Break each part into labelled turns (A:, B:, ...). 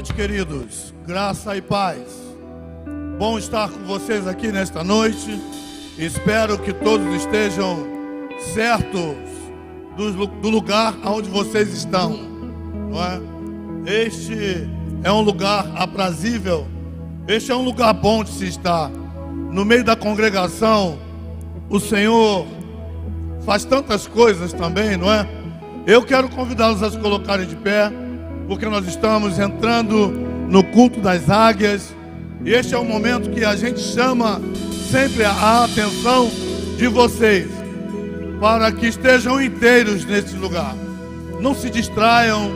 A: noite, queridos. Graça e paz. Bom estar com vocês aqui nesta noite. Espero que todos estejam certos do lugar onde vocês estão, não é? Este é um lugar aprazível. Este é um lugar bom de se estar. No meio da congregação, o Senhor faz tantas coisas também, não é? Eu quero convidá-los a se colocarem de pé, porque nós estamos entrando no culto das águias. E este é o momento que a gente chama sempre a atenção de vocês, para que estejam inteiros neste lugar. Não se distraiam,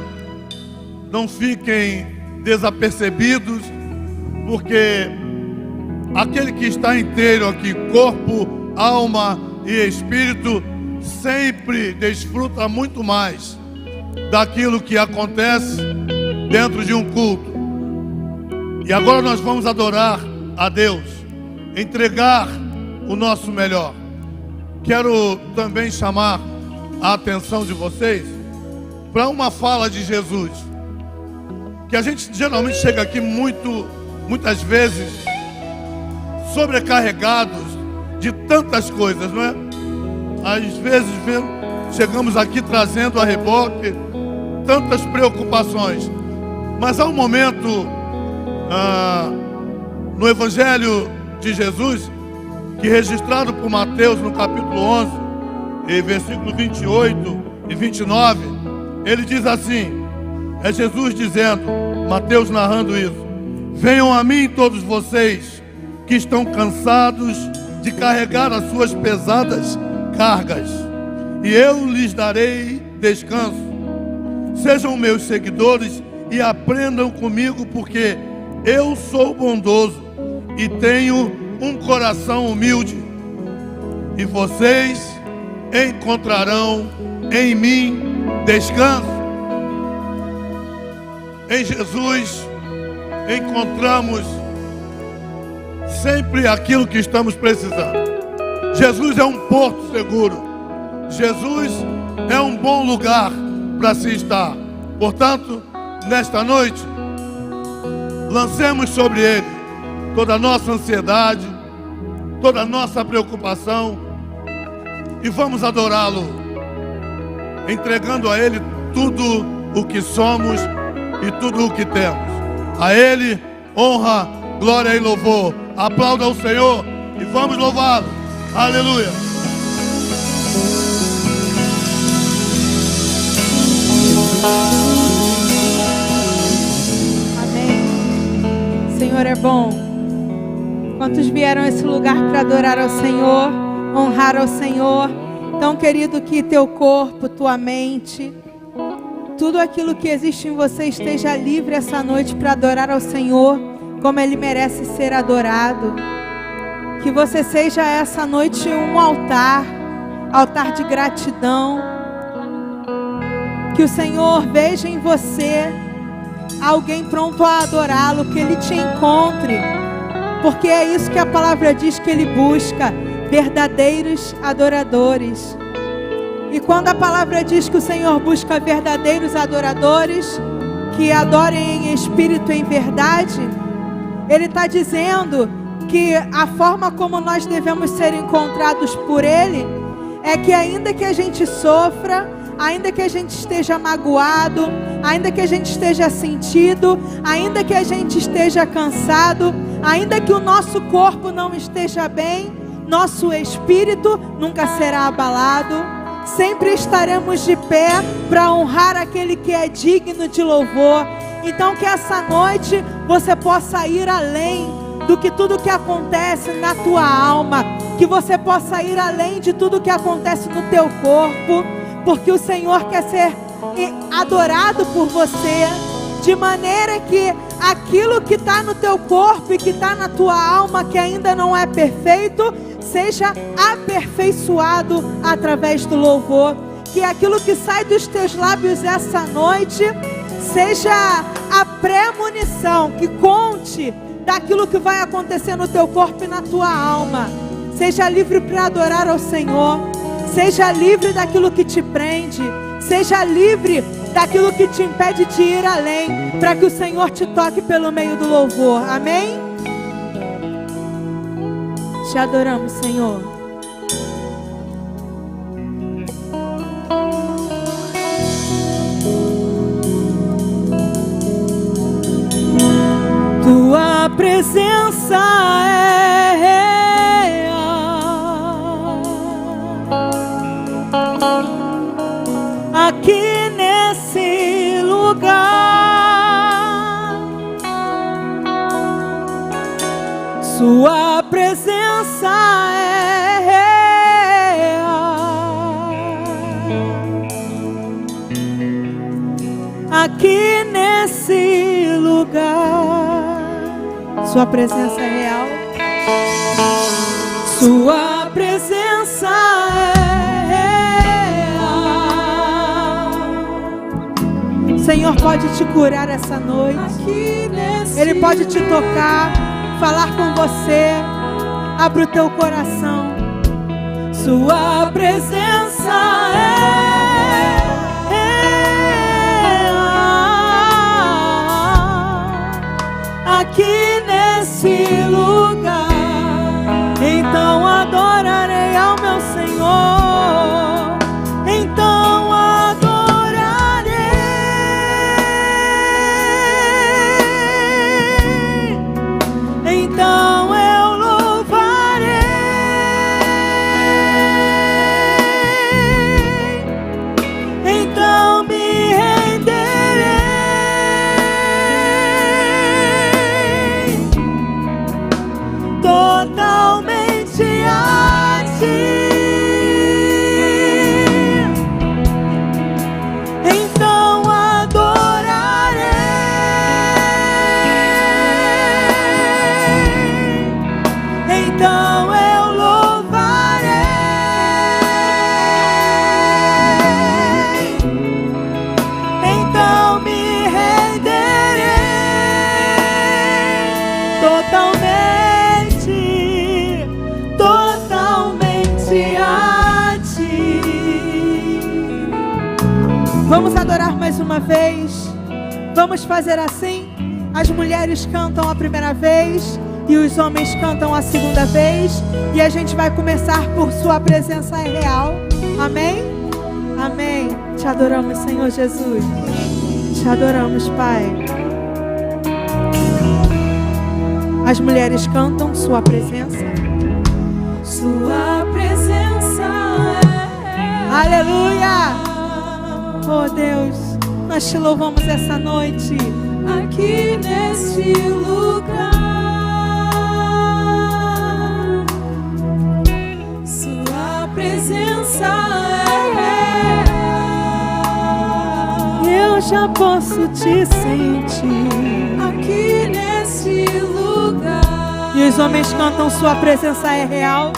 A: não fiquem desapercebidos, porque aquele que está inteiro aqui, corpo, alma e espírito, sempre desfruta muito mais daquilo que acontece dentro de um culto. E agora nós vamos adorar a Deus, entregar o nosso melhor. Quero também chamar a atenção de vocês para uma fala de Jesus, que a gente geralmente chega aqui muitas vezes sobrecarregados de tantas coisas, não é? Às vezes chegamos aqui trazendo a reboque tantas preocupações, mas há um momento no Evangelho de Jesus, que registrado por Mateus no capítulo 11, e versículo 28 e 29, ele diz assim, é Jesus dizendo, Mateus narrando isso: venham a mim todos vocês que estão cansados de carregar as suas pesadas cargas, e eu lhes darei descanso. Sejam meus seguidores e aprendam comigo, porque eu sou bondoso e tenho um coração humilde, e vocês encontrarão em mim descanso. Em Jesus encontramos sempre aquilo que estamos precisando. Jesus é um porto seguro. Jesus é um bom lugar para se estar. Portanto, nesta noite, lancemos sobre Ele toda a nossa ansiedade, toda a nossa preocupação, e vamos adorá-lo, entregando a Ele tudo o que somos e tudo o que temos. A Ele honra, glória e louvor. Aplauda o Senhor e vamos louvá-lo. Aleluia.
B: Amém. O Senhor é bom. Quantos vieram a esse lugar para adorar ao Senhor, honrar ao Senhor? Então, querido, que teu corpo, tua mente, tudo aquilo que existe em você esteja livre essa noite para adorar ao Senhor como Ele merece ser adorado. Que você seja essa noite um altar de gratidão. Que o Senhor veja em você alguém pronto a adorá-lo, que Ele te encontre, porque é isso que a palavra diz que Ele busca, verdadeiros adoradores. E quando a palavra diz que o Senhor busca verdadeiros adoradores, que adorem em espírito e em verdade, Ele está dizendo que a forma como nós devemos ser encontrados por Ele é que ainda que a gente sofra, ainda que a gente esteja magoado, ainda que a gente esteja sentido, ainda que a gente esteja cansado, ainda que o nosso corpo não esteja bem, nosso espírito nunca será abalado. Sempre estaremos de pé para honrar aquele que é digno de louvor. Então que essa noite você possa ir além do que tudo que acontece na tua alma, que você possa ir além de tudo que acontece no teu corpo, porque o Senhor quer ser adorado por você, de maneira que aquilo que está no teu corpo e que está na tua alma, que ainda não é perfeito, seja aperfeiçoado através do louvor. Que aquilo que sai dos teus lábios essa noite seja a premonição, que conte daquilo que vai acontecer no teu corpo e na tua alma. Seja livre para adorar ao Senhor. Seja livre daquilo que te prende. Seja livre daquilo que te impede de ir além, para que o Senhor te toque pelo meio do louvor. Amém? Te adoramos, Senhor. Tua presença é real aqui nesse lugar. Sua presença é real aqui nesse lugar. Sua presença é real. Sua presença é real. O Senhor pode te curar essa noite. Ele pode te tocar, falar com você. Abre o teu coração. Sua presença é real aqui nesse lugar. Então adorarei ao meu Senhor. Então adorarei. Então eu louvarei. Então me renderei totalmente a ti. Então adorarei. Então eu louvarei. Então me renderei totalmente a ti. Vamos adorar mais uma vez. Vamos fazer assim. As mulheres cantam a primeira vez e os homens cantam a segunda vez. E a gente vai começar por sua presença é real. Amém? Amém. Te adoramos, Senhor Jesus. Te adoramos, Pai. As mulheres cantam sua presença. Sua presença é real. Aleluia! Oh Deus, nós te louvamos essa noite. Aqui neste lugar. Sua presença é real. Eu já posso te sentir aqui neste lugar. E os homens cantam sua presença é real.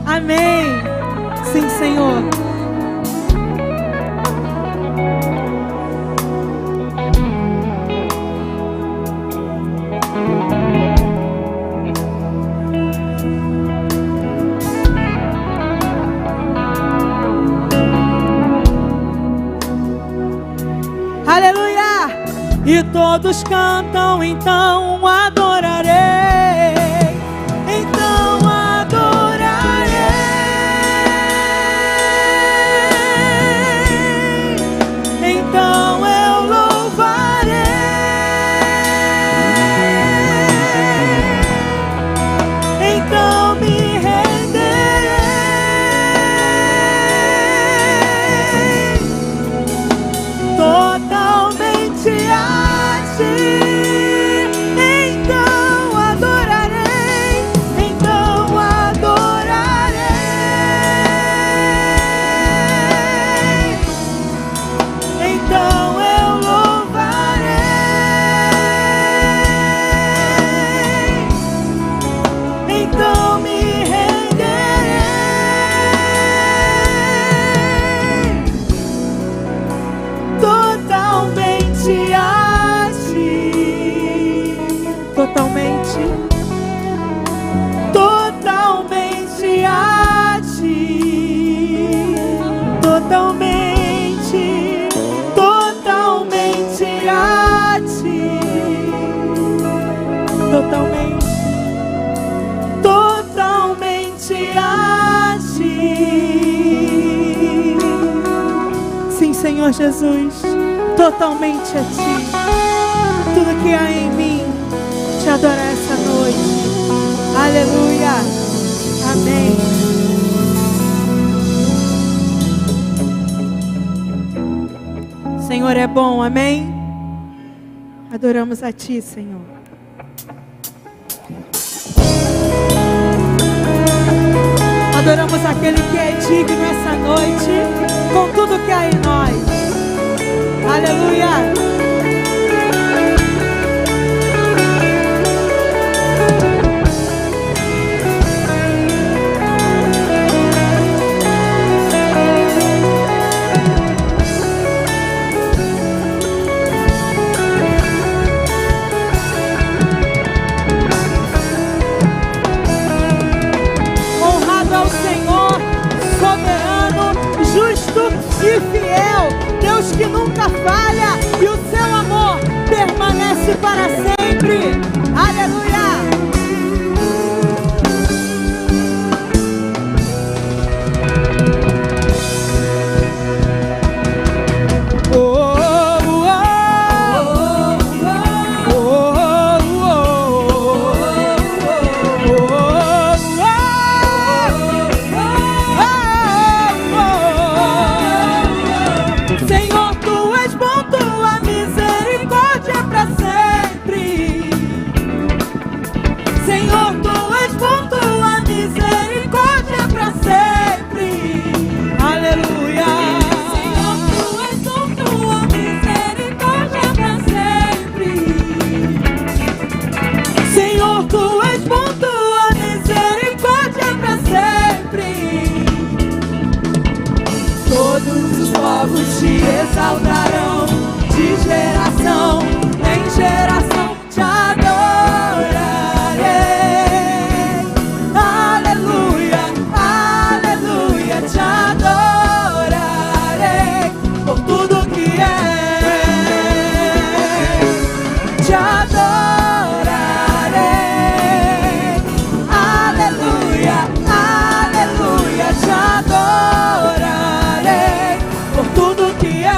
B: Amém. Sim, Senhor. Aleluia! E todos cantam, então adorarei. Então adorarei. Então eu louvarei. Então me renderei totalmente a ti. Então adorarei. Senhor Jesus, totalmente a Ti. Tudo que há em mim, te adorar essa noite. Aleluia. Amém. Senhor é bom, amém? Adoramos a Ti, Senhor. Adoramos aquele que é digno essa noite, com tudo que há em nós. Aleluia. E fiel, Deus que nunca falha, e o seu amor permanece para sempre. Aleluia. Te exaltarão de geração em geração, te adorarei. Aleluia, aleluia, te adorarei por tudo que é. Te adorarei. Aleluia, aleluia, te adorarei por tudo que é.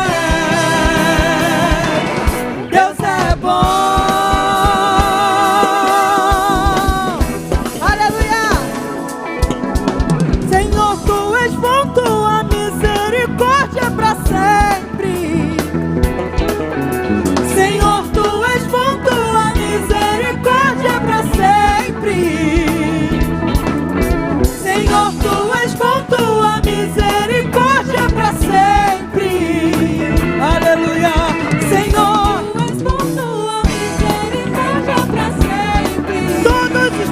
B: Deus é bom. Aleluia. Senhor, Tu és bom, Tua misericórdia para sempre. Senhor, Tu és bom, Tua misericórdia para sempre. Senhor, Tu és bom, Tua misericórdia para sempre. Aleluia. Senhor, Tu és bom, Tua misericórdia para sempre. Todos os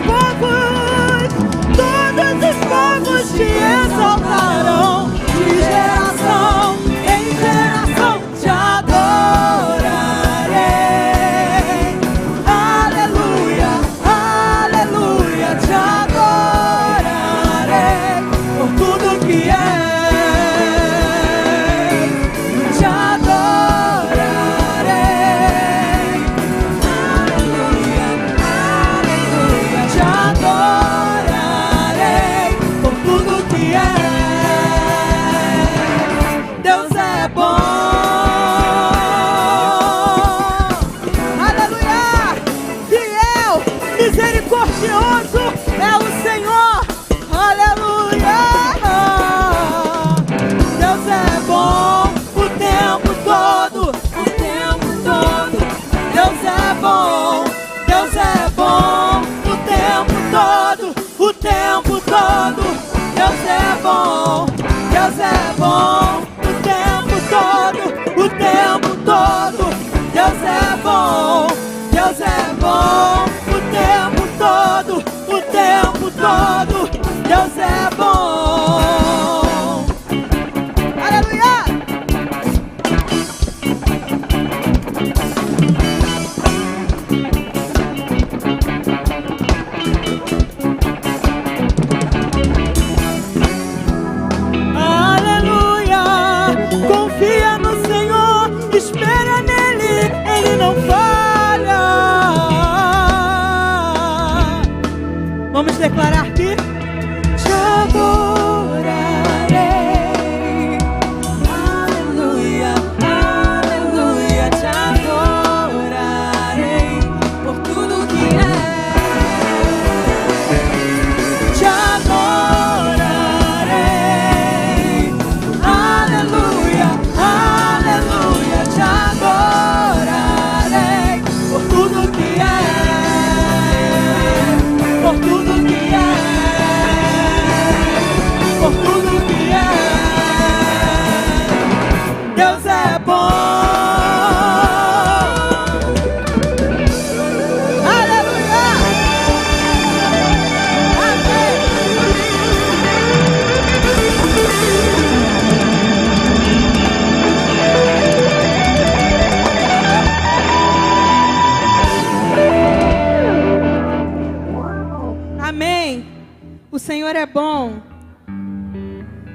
B: povos te exaltarão de geração em geração.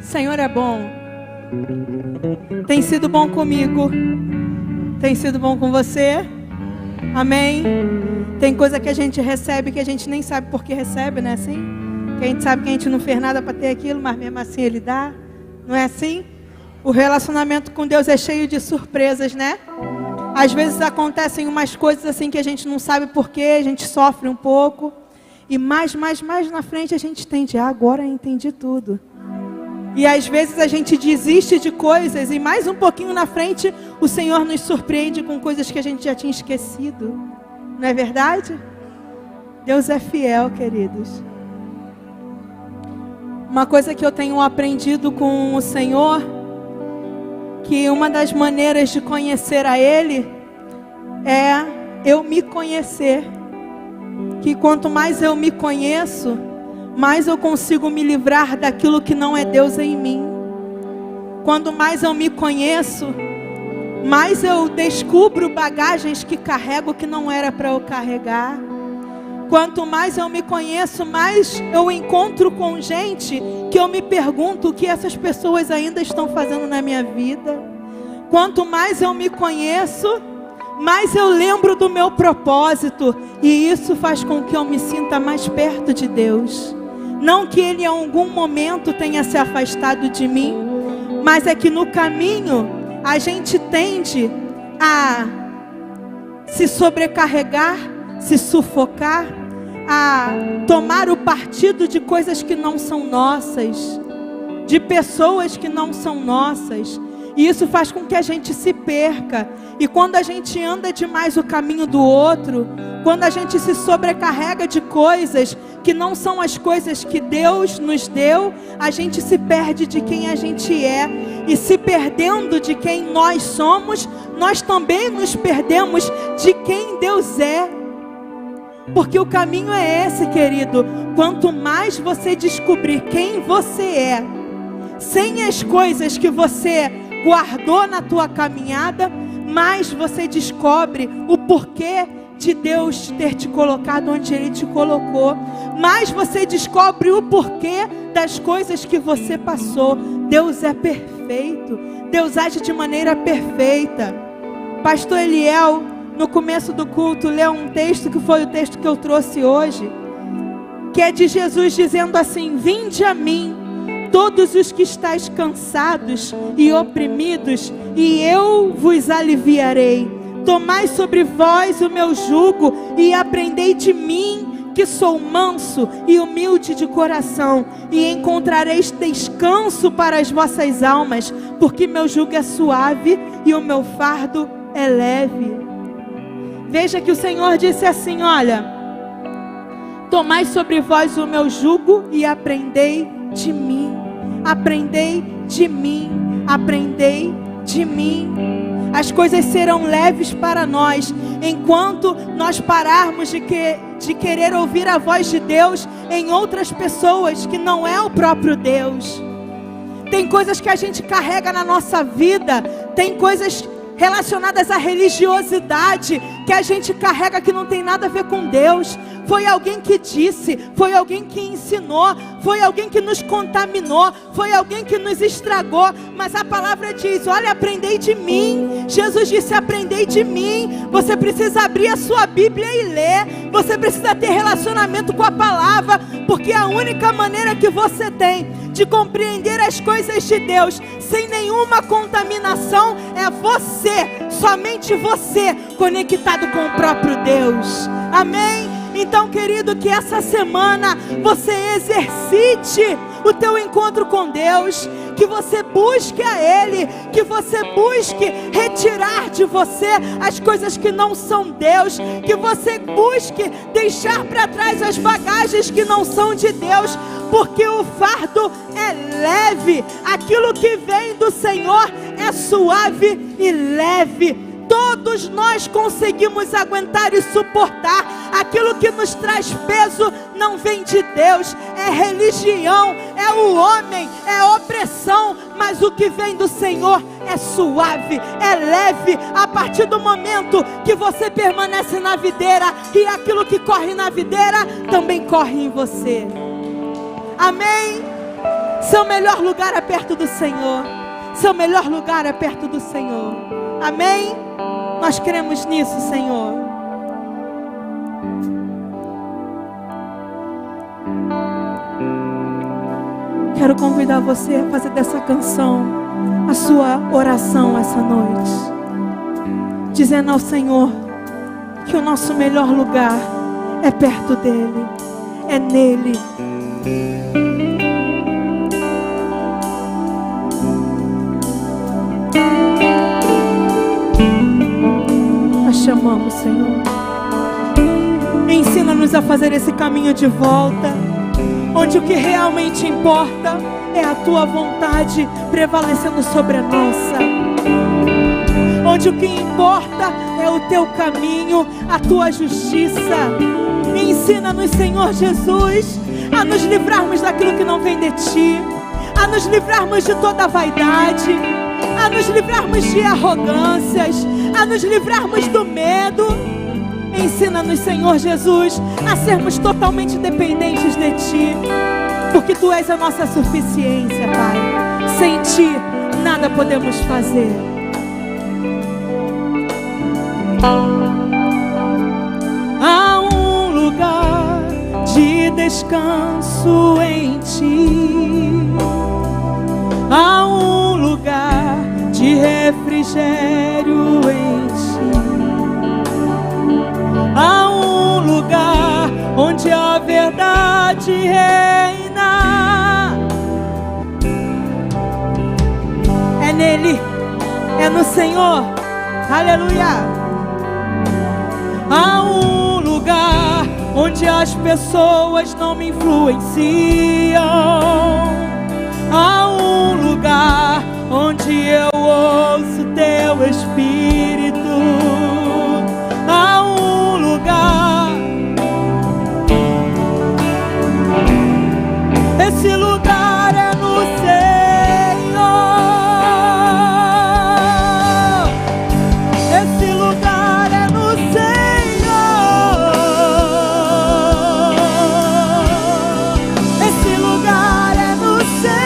B: Senhor é bom. Tem sido bom comigo. Tem sido bom com você. Amém? Tem coisa que a gente recebe que a gente nem sabe por que recebe, não é assim? Que a gente sabe que a gente não fez nada para ter aquilo, mas mesmo assim Ele dá. Não é assim? O relacionamento com Deus é cheio de surpresas, né? Às vezes acontecem umas coisas assim que a gente não sabe por quê, a gente sofre um pouco. E mais na frente a gente entende, agora eu entendi tudo. E às vezes a gente desiste de coisas e mais um pouquinho na frente o Senhor nos surpreende com coisas que a gente já tinha esquecido. Não é verdade? Deus é fiel, queridos. Uma coisa que eu tenho aprendido com o Senhor, que uma das maneiras de conhecer a Ele é eu me conhecer. Que quanto mais eu me conheço, mais eu consigo me livrar daquilo que não é Deus em mim. Quanto mais eu me conheço, mais eu descubro bagagens que carrego que não era para eu carregar. Quanto mais eu me conheço, mais eu encontro com gente que eu me pergunto o que essas pessoas ainda estão fazendo na minha vida. Quanto mais eu me conheço, mais eu lembro do meu propósito. E isso faz com que eu me sinta mais perto de Deus. Não que Ele em algum momento tenha se afastado de mim, mas é que no caminho a gente tende a se sobrecarregar, se sufocar, a tomar o partido de coisas que não são nossas, de pessoas que não são nossas. E isso faz com que a gente se perca. E quando a gente anda demais o caminho do outro, quando a gente se sobrecarrega de coisas que não são as coisas que Deus nos deu, a gente se perde de quem a gente é. E se perdendo de quem nós somos, nós também nos perdemos de quem Deus é. Porque o caminho é esse, querido. Quanto mais você descobrir quem você é, sem as coisas que você guardou na tua caminhada, mais você descobre o porquê de Deus ter te colocado onde Ele te colocou. Mais você descobre o porquê das coisas que você passou. Deus é perfeito. Deus age de maneira perfeita. Pastor Eliel, no começo do culto, leu um texto que foi o texto que eu trouxe hoje, que é de Jesus dizendo assim: vinde a mim, todos os que estáis cansados e oprimidos, e eu vos aliviarei. Tomai sobre vós o meu jugo e aprendei de mim, que sou manso e humilde de coração, e encontrareis descanso para as vossas almas, porque meu jugo é suave e o meu fardo é leve. Veja que o Senhor disse assim: olha, tomai sobre vós o meu jugo e aprendei de mim. Aprendei de mim. Aprendei de mim. As coisas serão leves para nós, enquanto nós pararmos de querer ouvir a voz de Deus em outras pessoas que não é o próprio Deus. Tem coisas que a gente carrega na nossa vida, tem coisas relacionadas à religiosidade que a gente carrega que não tem nada a ver com Deus. Foi alguém que disse, foi alguém que ensinou, foi alguém que nos contaminou, foi alguém que nos estragou. Mas a palavra diz: olha, aprendei de mim. Jesus disse: aprendei de mim. Você precisa abrir a sua Bíblia e ler. Você precisa ter relacionamento com a palavra, porque a única maneira que você tem de compreender as coisas de Deus sem nenhuma contaminação é você, somente você, conectado com o próprio Deus. Amém? Então, querido, que essa semana você exercite o teu encontro com Deus, que você busque a Ele, que você busque retirar de você as coisas que não são Deus, que você busque deixar para trás as bagagens que não são de Deus, porque o fardo é leve, aquilo que vem do Senhor é suave e leve. Todos nós conseguimos aguentar e suportar. Aquilo que nos traz peso não vem de Deus, é religião, é o homem, é opressão. Mas o que vem do Senhor é suave, é leve. A partir do momento que você permanece na videira, e aquilo que corre na videira também corre em você. Amém? Seu melhor lugar é perto do Senhor. Seu melhor lugar é perto do Senhor. Amém? Nós cremos nisso, Senhor. Quero convidar você a fazer dessa canção a sua oração essa noite, dizendo ao Senhor que o nosso melhor lugar é perto dEle, é nele. Nós chamamos, Senhor. Ensina-nos a fazer esse caminho de volta, onde o que realmente importa é a Tua vontade prevalecendo sobre a nossa. Onde o que importa é o Teu caminho, a Tua justiça. Ensina-nos, Senhor Jesus, a nos livrarmos daquilo que não vem de Ti, a nos livrarmos de toda vaidade, a nos livrarmos de arrogâncias, a nos livrarmos do medo. Ensina-nos, Senhor Jesus, a sermos totalmente dependentes de Ti, porque Tu és a nossa suficiência, Pai. Sem Ti, nada podemos fazer. Há um lugar de descanso em Ti, há um lugar de refrigério em Ti, há um lugar onde a verdade reina. É nele, é no Senhor. Aleluia. Há um lugar onde as pessoas não me influenciam. Há um lugar onde eu ouço Teu Espírito. Há um lugar. Esse lugar é no Senhor. Esse lugar é no Senhor. Esse lugar é no Senhor.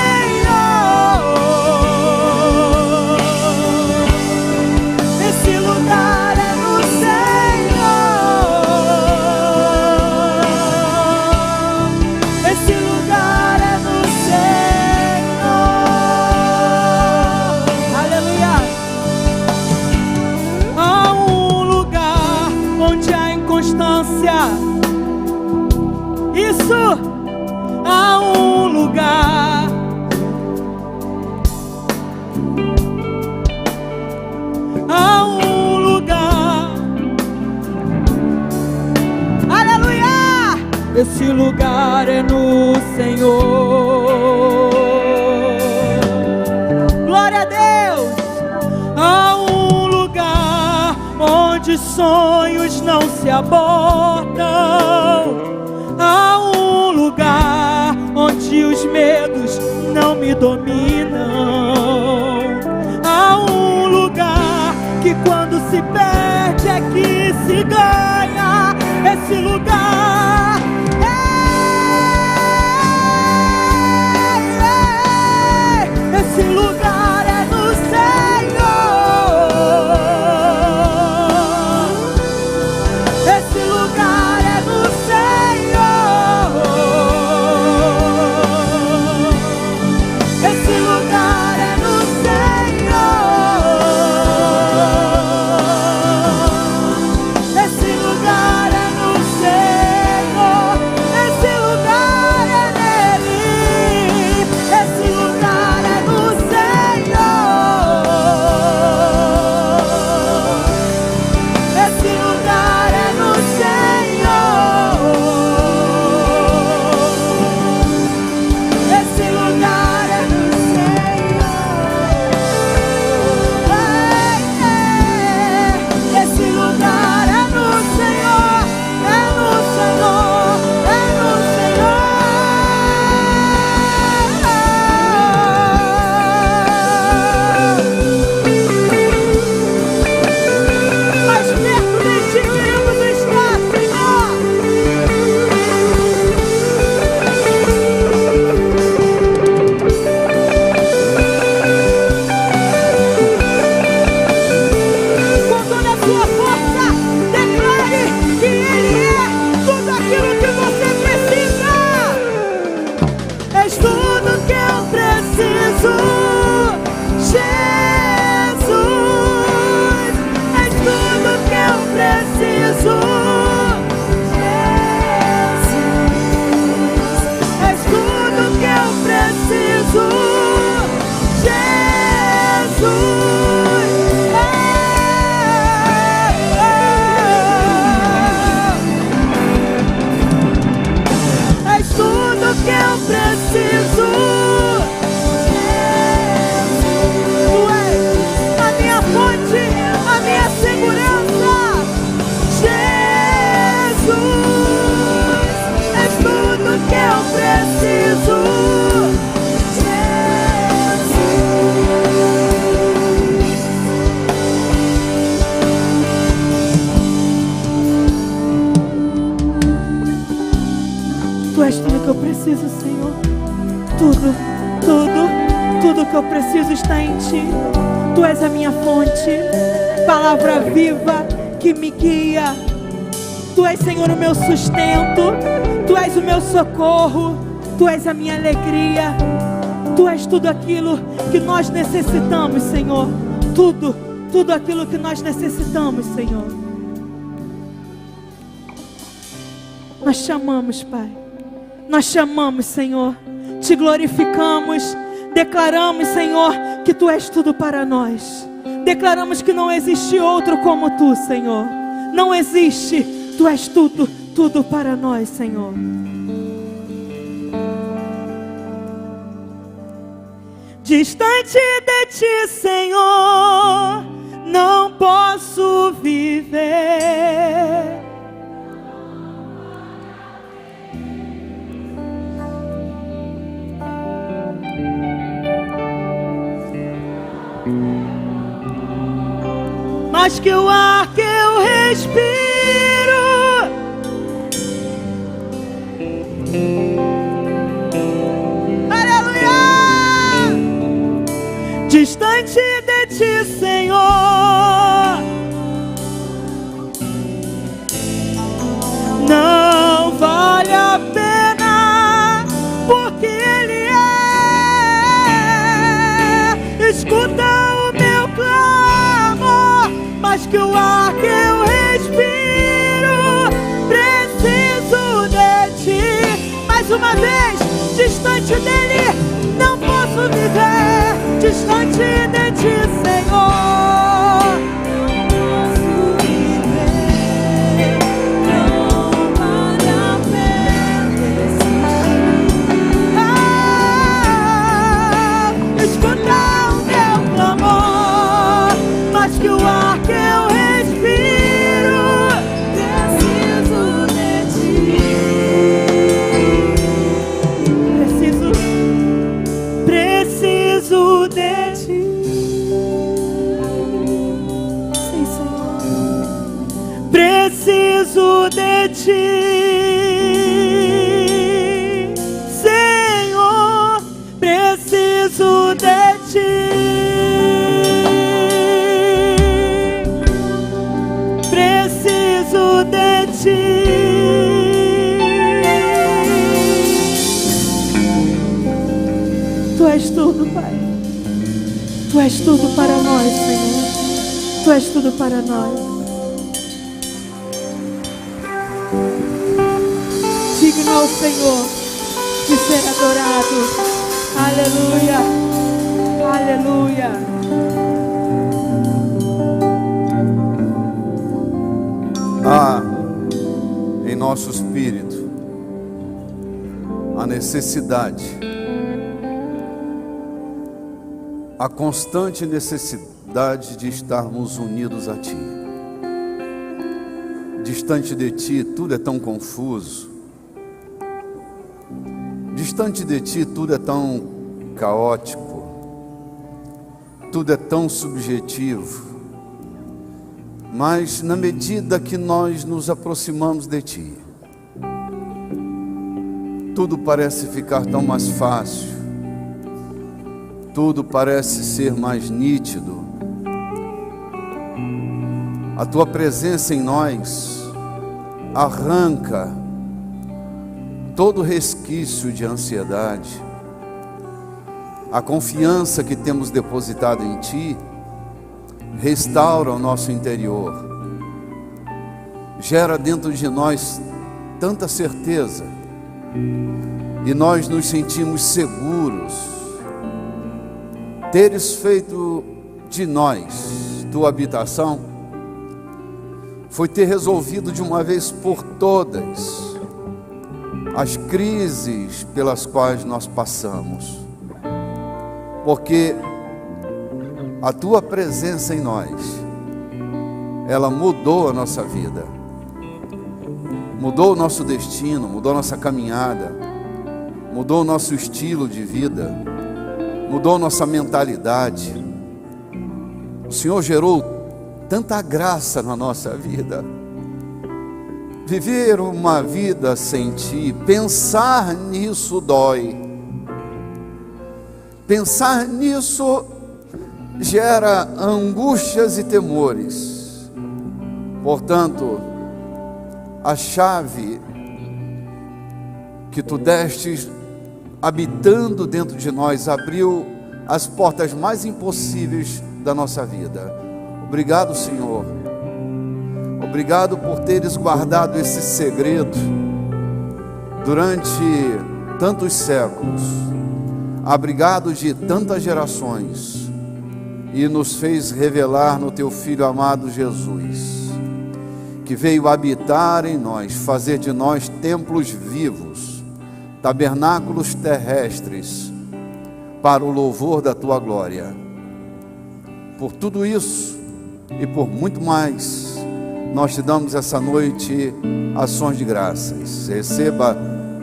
B: Esse lugar é no Senhor. Esse lugar é no Senhor. Aleluia. Há um lugar onde há inconstância. Isso. Há um lugar. Há um lugar. Aleluia! Esse lugar é no Senhor. Glória a Deus! Há um lugar onde sonhos não se abortam. Há um lugar onde os medos não me dominam. Há um lugar que quando se perde é que se ganha. Esse lugar esse lugar é no Senhor. Esse lugar é no Senhor. Esse lugar é no Senhor. Esse lugar é no Senhor. És tudo que eu preciso. Tu és a minha fonte, a minha segurança. Jesus, és tudo que eu preciso. Tu és tudo que eu preciso, Senhor. Tudo que eu preciso está em Ti. Tu és a minha fonte, palavra viva que me guia. Tu és, Senhor, o meu sustento. Tu és o meu socorro. Tu és a minha alegria. Tu és tudo aquilo que nós necessitamos, Senhor. Tudo aquilo que nós necessitamos, Senhor. Nós chamamos, Pai. Nós chamamos, Senhor. Te glorificamos. Declaramos, Senhor, que Tu és tudo para nós. Declaramos que não existe outro como Tu, Senhor. Não existe. Tu és tudo para nós, Senhor. Distante de Ti, Senhor, não posso viver. Mas que o ar que eu respiro distante de Ti, Senhor, não vale a pena, porque Ele escuta o meu clamor. Mas que o ar que eu respiro, preciso de Ti. Mais uma vez, distante dEle, não posso viver. Distante de Ti, Senhor, não posso viver. Não vale a pena escuta o meu clamor. Mas que o ar que eu respiro, preciso de Ti. Preciso de Ti. Sim, Senhor. Preciso de Ti, Senhor. Preciso de Ti. Preciso de Ti. Tu és tudo, Pai. Tu és tudo para nós, Senhor. Tu és tudo para nós. Digno ao Senhor de ser adorado. Aleluia. Aleluia.
C: Há em nosso espírito a necessidade, a constante necessidade de estarmos unidos a Ti. Distante de Ti tudo é tão confuso. Distante de Ti tudo é tão caótico. Tudo é tão subjetivo. Mas na medida que nós nos aproximamos de Ti, tudo parece ficar tão mais fácil. Tudo parece ser mais nítido. A Tua presença em nós arranca todo resquício de ansiedade. A confiança que temos depositado em Ti restaura o nosso interior, gera dentro de nós tanta certeza, e nós nos sentimos seguros. Teres feito de nós, tua habitação, foi ter resolvido de uma vez por todas as crises pelas quais nós passamos, porque a tua presença em nós, ela mudou a nossa vida, mudou o nosso destino, mudou a nossa caminhada, mudou o nosso estilo de vida, mudou a nossa mentalidade. O Senhor gerou tanta graça na nossa vida. Viver uma vida sem Ti, pensar nisso dói. Pensar nisso gera angústias e temores. Portanto, a chave que Tu destes habitando dentro de nós abriu as portas mais impossíveis da nossa vida. Obrigado, Senhor. Obrigado por teres guardado esse segredo durante tantos séculos, abrigado de tantas gerações, e nos fez revelar no Teu Filho amado Jesus, que veio habitar em nós, fazer de nós templos vivos, tabernáculos terrestres, para o louvor da Tua glória. Por tudo isso e por muito mais, nós Te damos essa noite ações de graças. Receba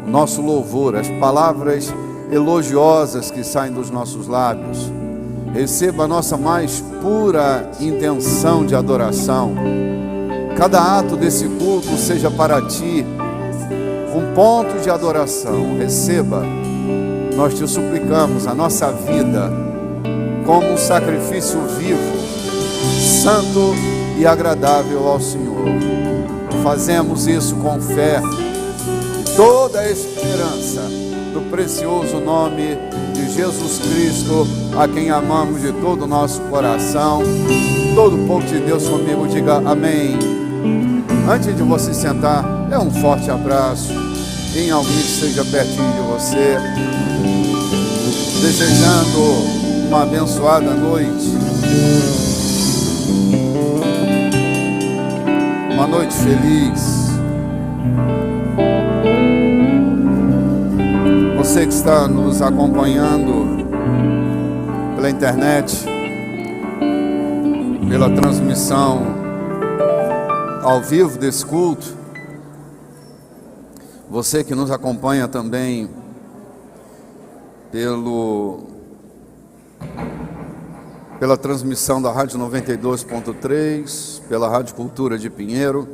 C: o nosso louvor, as palavras elogiosas que saem dos nossos lábios. Receba a nossa mais pura intenção de adoração. Cada ato desse culto seja para Ti um ponto de adoração. Receba, nós Te suplicamos, a nossa vida como um sacrifício vivo, santo e agradável ao Senhor. Fazemos isso com fé e toda a esperança do precioso nome de Jesus Cristo, a quem amamos de todo o nosso coração. Todo o povo de Deus comigo diga amém. Antes de você sentar, dê um forte abraço em alguém que esteja pertinho de você, desejando uma abençoada noite, uma noite feliz. Você que está nos acompanhando pela internet, pela transmissão ao vivo desse culto, você que nos acompanha também pela transmissão da Rádio 92.3, pela Rádio Cultura de Pinheiro,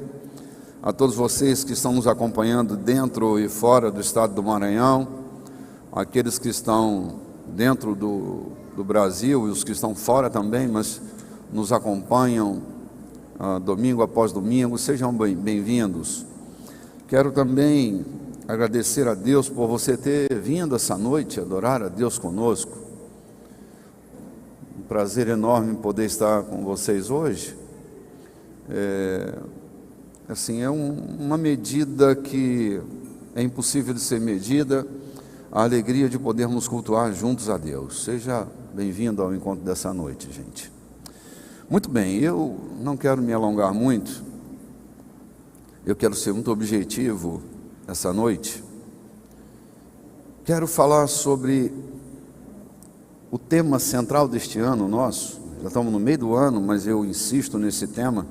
C: a todos vocês que estão nos acompanhando dentro e fora do estado do Maranhão, aqueles que estão dentro do Brasil e os que estão fora também, mas nos acompanham domingo após domingo, sejam bem-vindos. Quero também agradecer a Deus por você ter vindo essa noite adorar a Deus conosco. Prazer enorme poder estar com vocês hoje. É uma medida que é impossível de ser medida, a alegria de podermos cultuar juntos a Deus. Seja bem-vindo ao encontro dessa noite, gente. Muito bem, eu não quero me alongar muito, eu quero ser muito objetivo essa noite. Quero falar sobre o tema central deste ano nosso. Já estamos no meio do ano, mas eu insisto nesse tema,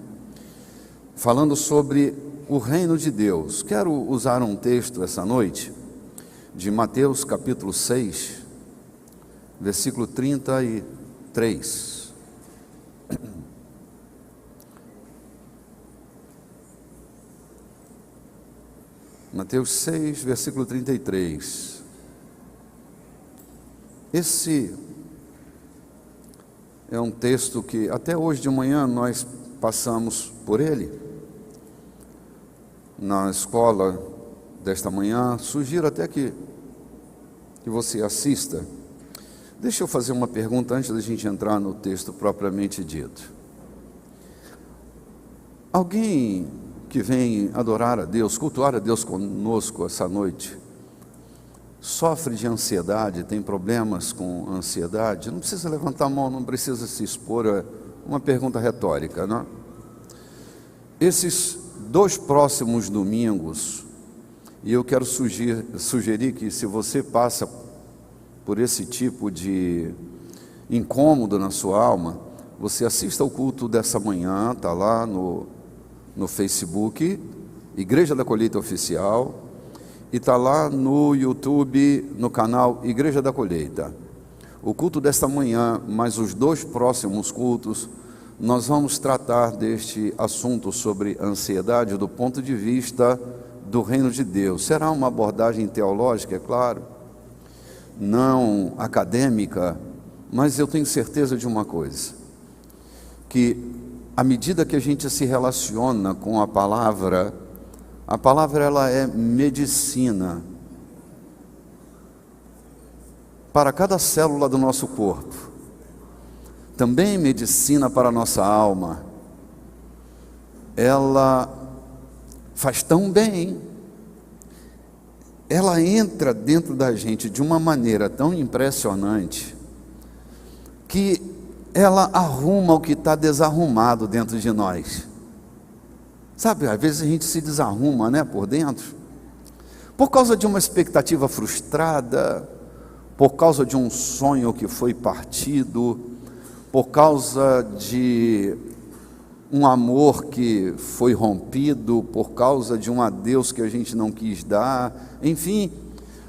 C: falando sobre o reino de Deus. Quero usar um texto essa noite, de Mateus capítulo 6, versículo 33. Mateus 6, versículo 33. Esse é um texto que até hoje de manhã nós passamos por ele na escola desta manhã. Sugiro até que você assista. Deixa eu fazer uma pergunta antes da gente entrar no texto propriamente dito. Alguém que vem adorar a Deus, cultuar a Deus conosco essa noite, sofre de ansiedade, tem problemas com ansiedade, não precisa levantar a mão, não precisa se expor, é uma pergunta retórica, não? Esses 2 próximos domingos, e eu quero sugerir que, se você passa por esse tipo de incômodo na sua alma, você assista ao culto dessa manhã, está lá no Facebook, Igreja da Colheita Oficial, e está lá no YouTube, no canal Igreja da Colheita. O culto desta manhã, mais os 2 próximos cultos, nós vamos tratar deste assunto sobre ansiedade do ponto de vista do reino de Deus. Será uma abordagem teológica, é claro, não acadêmica, mas eu tenho certeza de uma coisa, que à medida que a gente se relaciona com a palavra ela é medicina para cada célula do nosso corpo, também medicina para a nossa alma. Ela faz tão bem, ela entra dentro da gente de uma maneira tão impressionante, que ela arruma o que está desarrumado dentro de nós. Sabe, às vezes a gente se desarruma, né, por dentro, por causa de uma expectativa frustrada, por causa de um sonho que foi partido, por causa de um amor que foi rompido, por causa de um adeus que a gente não quis dar. Enfim,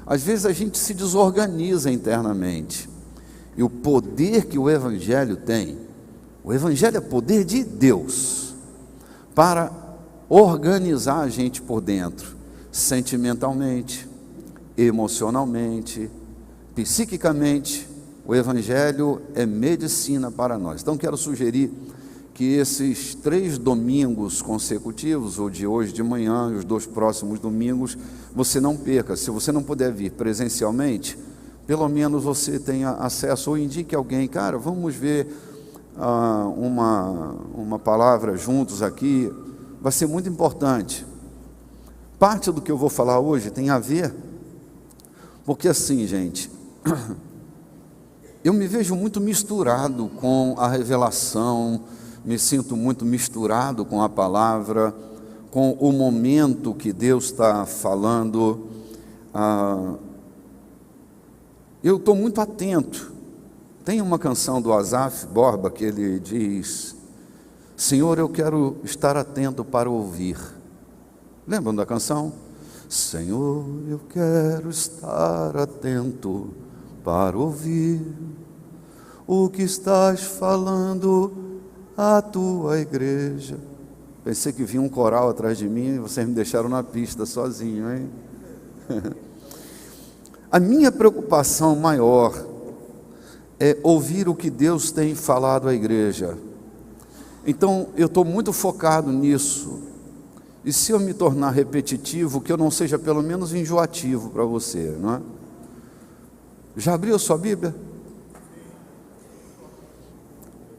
C: às vezes a gente se desorganiza internamente. E o poder que o Evangelho tem, o Evangelho é poder de Deus para organizar a gente por dentro, sentimentalmente, emocionalmente, psiquicamente. O Evangelho é medicina para nós. Então quero sugerir que esses 3 domingos consecutivos, ou de hoje de manhã e os 2 próximos domingos, você não perca. Se você não puder vir presencialmente, pelo menos você tenha acesso, ou indique alguém, cara, vamos ver uma palavra juntos aqui, vai ser muito importante. Parte do que eu vou falar hoje tem a ver, porque assim, gente, eu me vejo muito misturado com a revelação, me sinto muito misturado com a palavra, com o momento que Deus está falando. Eu estou muito atento. Tem uma canção do Asaf Borba que ele diz: Senhor, eu quero estar atento para ouvir. Lembram da canção? Senhor, eu quero estar atento para ouvir o que estás falando à tua igreja. Pensei que vinha um coral atrás de mim e vocês me deixaram na pista sozinho, hein? A minha preocupação maior é ouvir o que Deus tem falado à igreja. Então, eu estou muito focado nisso. E se eu me tornar repetitivo, que eu não seja pelo menos enjoativo para você, não é? Já abriu sua Bíblia?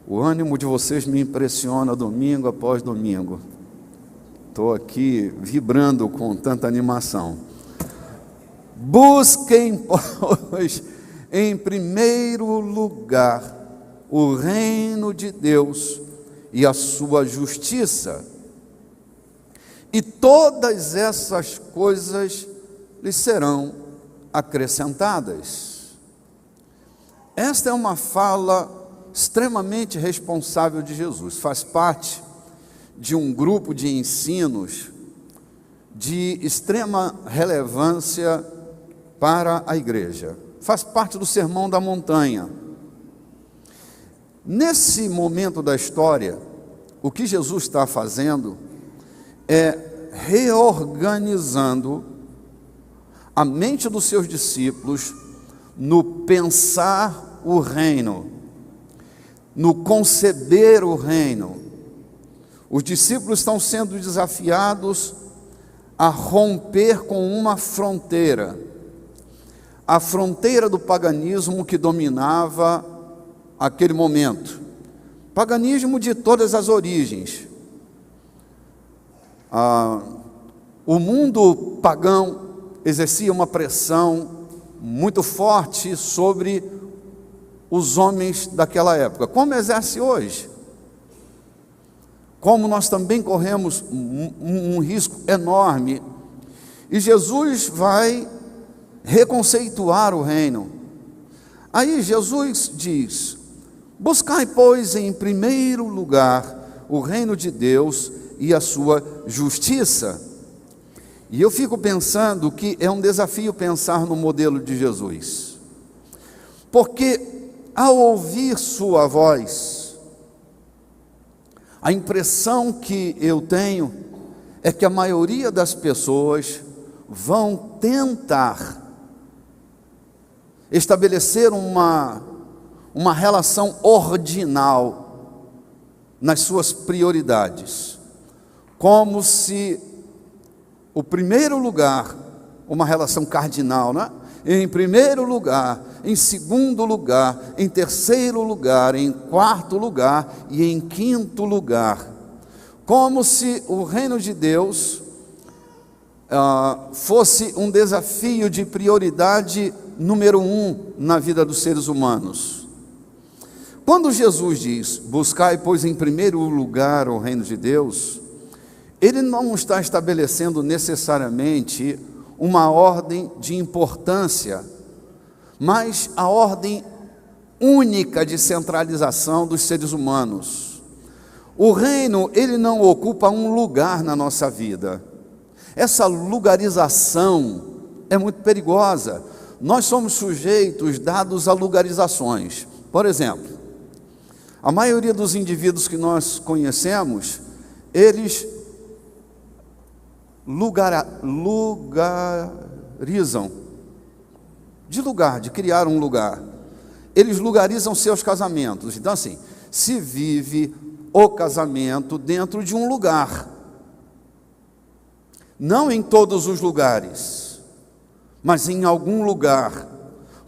C: O ânimo de vocês me impressiona domingo após domingo. Estou aqui vibrando com tanta animação. Busquem, pois, em primeiro lugar o reino de Deus e a sua justiça, e todas essas coisas lhes serão acrescentadas. Esta é uma fala extremamente responsável de Jesus, faz parte de um grupo de ensinos de extrema relevância para a igreja, faz parte do Sermão da Montanha. Nesse momento da história, o que Jesus está fazendo é reorganizando a mente dos seus discípulos no pensar o reino, no conceber o reino. Os discípulos estão sendo desafiados a romper com uma fronteira, a fronteira do paganismo que dominava aquele momento. Paganismo de todas as origens. O mundo pagão exercia uma pressão muito forte sobre os homens daquela época, como exerce hoje. Como nós também corremos um risco enorme. E Jesus vai reconceituar o reino. Aí Jesus diz: buscai, pois, em primeiro lugar o reino de Deus e a sua justiça. E eu fico pensando que é um desafio pensar no modelo de Jesus, porque ao ouvir sua voz, a impressão que eu tenho é que a maioria das pessoas vão tentar estabelecer uma relação ordinal nas suas prioridades, como se o primeiro lugar, uma relação cardinal, né? Em primeiro lugar, em segundo lugar, em terceiro lugar, em quarto lugar e em quinto lugar, como se o reino de Deus fosse um desafio de prioridade número 1 na vida dos seres humanos. Quando Jesus diz: buscai, pois, em primeiro lugar o reino de Deus, Ele não está estabelecendo necessariamente uma ordem de importância, mas a ordem única de centralização dos seres humanos. O reino, ele não ocupa um lugar na nossa vida. Essa lugarização é muito perigosa. Nós somos sujeitos dados a lugarizações. Por exemplo, a maioria dos indivíduos que nós conhecemos, eles lugarizam, de criar um lugar. Eles lugarizam seus casamentos. Então, assim, se vive o casamento dentro de um lugar, não em todos os lugares, mas em algum lugar,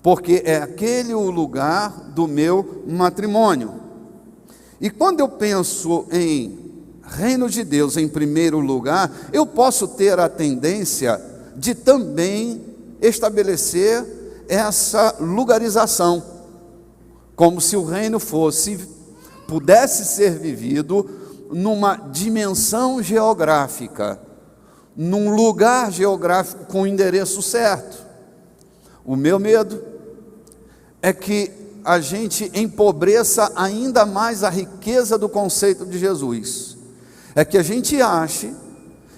C: porque é aquele o lugar do meu matrimônio. E quando eu penso em reino de Deus em primeiro lugar, eu posso ter a tendência de também estabelecer essa lugarização, como se o reino pudesse ser vivido numa dimensão geográfica, num lugar geográfico com o endereço certo. O meu medo é que a gente empobreça ainda mais a riqueza do conceito de Jesus. É que a gente ache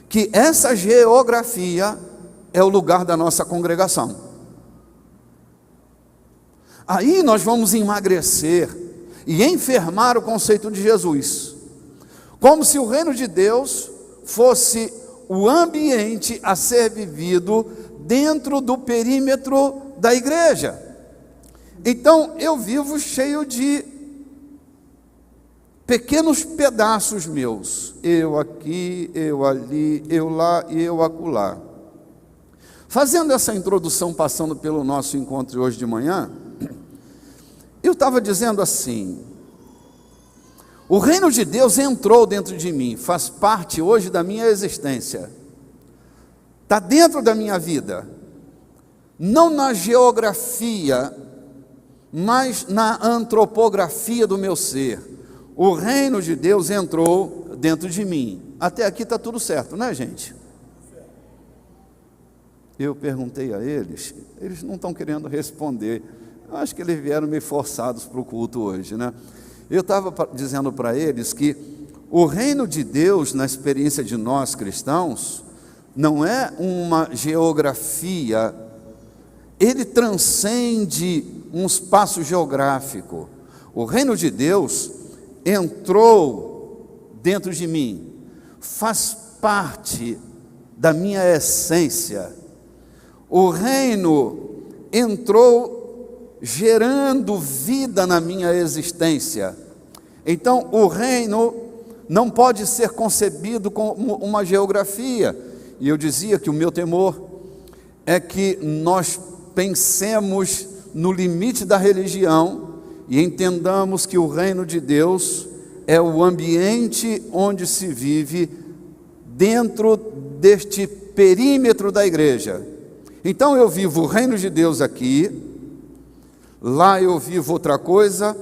C: que essa geografia é o lugar da nossa congregação. Aí nós vamos emagrecer e enfermar o conceito de Jesus, como se o reino de Deus fosse o ambiente a ser vivido dentro do perímetro da igreja. Então eu vivo cheio de pequenos pedaços meus, eu aqui, eu ali, eu lá e eu acolá. Fazendo essa introdução, passando pelo nosso encontro de hoje de manhã, eu estava dizendo assim: o reino de Deus entrou dentro de mim, faz parte hoje da minha existência, está dentro da minha vida, não na geografia, mas na antropografia do meu ser. O reino de Deus entrou dentro de mim. Até aqui está tudo certo, né, gente? Eu perguntei a eles não estão querendo responder. Eu acho que eles vieram meio forçados para o culto hoje, né? Eu estava dizendo para eles que o reino de Deus, na experiência de nós cristãos, não é uma geografia, ele transcende um espaço geográfico. O reino de Deus entrou dentro de mim, faz parte da minha essência. O reino entrou gerando vida na minha existência. Então o reino não pode ser concebido como uma geografia. E eu dizia que o meu temor é que nós pensemos no limite da religião e entendamos que o reino de Deus é o ambiente onde se vive dentro deste perímetro da igreja. Então eu vivo o reino de Deus aqui, lá eu vivo outra coisa,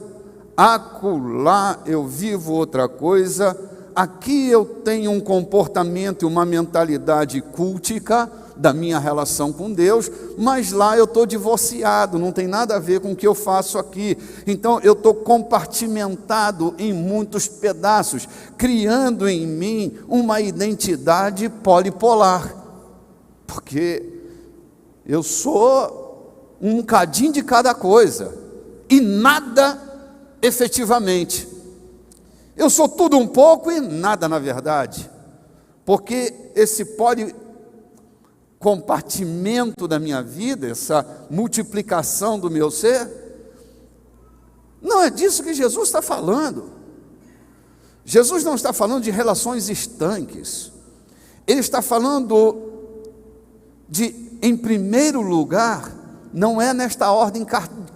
C: acolá eu vivo outra coisa, aqui eu tenho um comportamento e uma mentalidade cultica da minha relação com Deus, mas lá eu estou divorciado, não tem nada a ver com o que eu faço aqui. Então eu estou compartimentado em muitos pedaços, criando em mim uma identidade polipolar, porque eu sou um cadinho de cada coisa e nada efetivamente. Eu sou tudo um pouco e nada na verdade, porque esse compartimento da minha vida, essa multiplicação do meu ser, não é disso que Jesus está falando. Jesus não está falando de relações estanques. Ele está falando de, em primeiro lugar, não é nesta ordem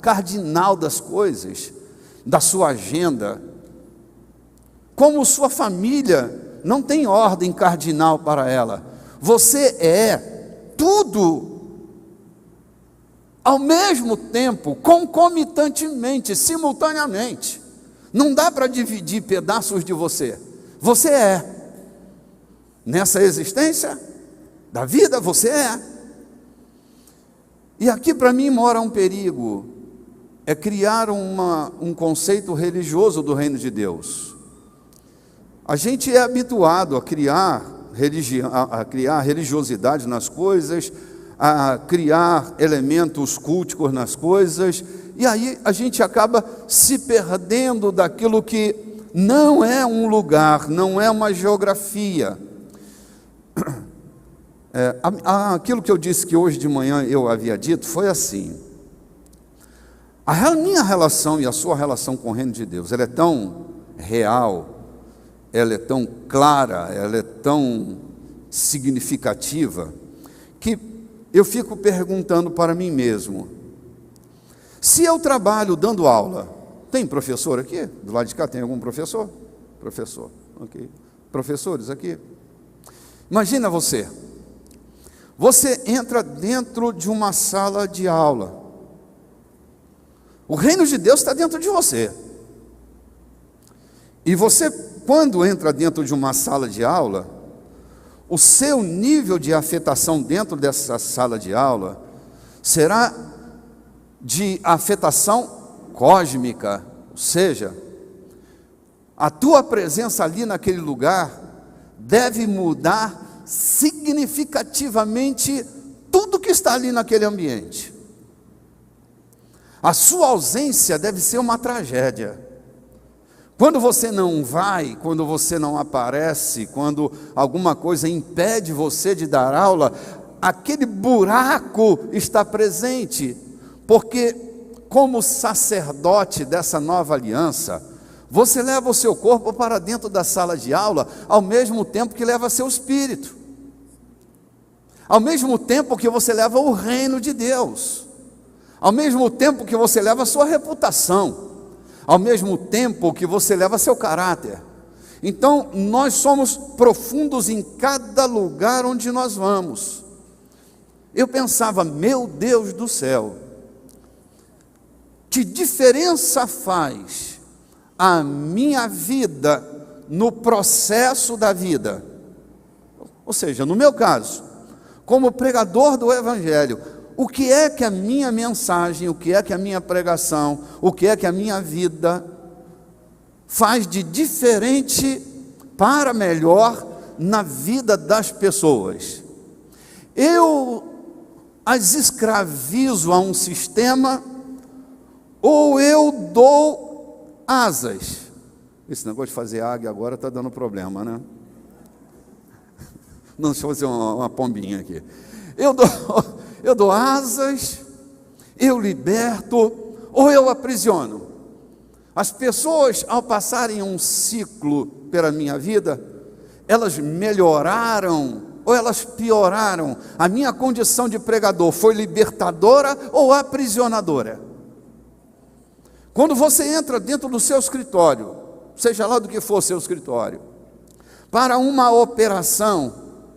C: cardinal das coisas, da sua agenda. Como sua família não tem ordem cardinal para ela. Você é tudo ao mesmo tempo, concomitantemente, simultaneamente. Não dá para dividir pedaços de você. Você é. Nessa existência da vida, você é. E aqui para mim mora um perigo. É criar um conceito religioso do reino de Deus. A gente é habituado a criar religiosidade nas coisas, a criar elementos culticos nas coisas, e aí a gente acaba se perdendo daquilo que não é um lugar, não é uma geografia. Aquilo que eu disse que hoje de manhã eu havia dito foi assim: a minha relação e a sua relação com o reino de Deus, ela é tão real, ela é tão clara, ela é tão significativa, que eu fico perguntando para mim mesmo: se eu trabalho dando aula, tem professor aqui? Do lado de cá tem algum professor? Professor, ok. Professores aqui? Imagina você entra dentro de uma sala de aula, o reino de Deus está dentro de você, e você, quando entra dentro de uma sala de aula, o seu nível de afetação dentro dessa sala de aula será de afetação cósmica, ou seja, a tua presença ali naquele lugar deve mudar significativamente tudo que está ali naquele ambiente. A sua ausência deve ser uma tragédia. Quando você não vai, quando você não aparece, quando alguma coisa impede você de dar aula, aquele buraco está presente, porque como sacerdote dessa nova aliança, você leva o seu corpo para dentro da sala de aula, ao mesmo tempo que leva seu espírito, ao mesmo tempo que você leva o reino de Deus, ao mesmo tempo que você leva a sua reputação, ao mesmo tempo que você leva seu caráter. Então, nós somos profundos em cada lugar onde nós vamos. Eu pensava, meu Deus do céu, que diferença faz a minha vida no processo da vida? Ou seja, no meu caso, como pregador do Evangelho, o que é que a minha mensagem, o que é que a minha pregação, o que é que a minha vida faz de diferente para melhor na vida das pessoas? Eu as escravizo a um sistema ou eu dou asas? Esse negócio de fazer águia agora está dando problema, né? Não, deixa eu fazer uma pombinha aqui. Eu dou asas, eu liberto, ou eu aprisiono. As pessoas, ao passarem um ciclo pela minha vida, elas melhoraram ou elas pioraram? A minha condição de pregador foi libertadora ou aprisionadora? Quando você entra dentro do seu escritório, seja lá do que for seu escritório, para uma operação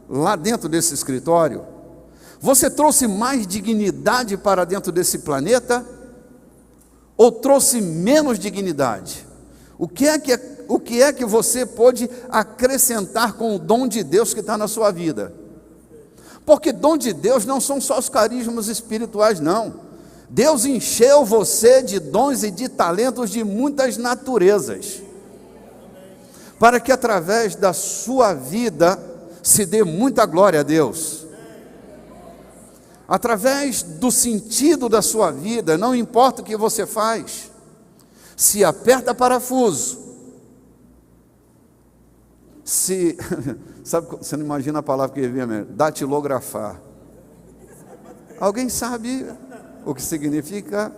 C: lá dentro desse escritório, Você trouxe mais dignidade para dentro desse planeta? Ou trouxe menos dignidade? O que é que você pode acrescentar com o dom de Deus que está na sua vida? Porque dom de Deus não são só os carismas espirituais, não. Deus encheu você de dons e de talentos de muitas naturezas, para que através da sua vida se dê muita glória a Deus. Através do sentido da sua vida, não importa o que você faz, se aperta parafuso, sabe, você não imagina a palavra que vem mesmo, datilografar. Alguém sabe o que significa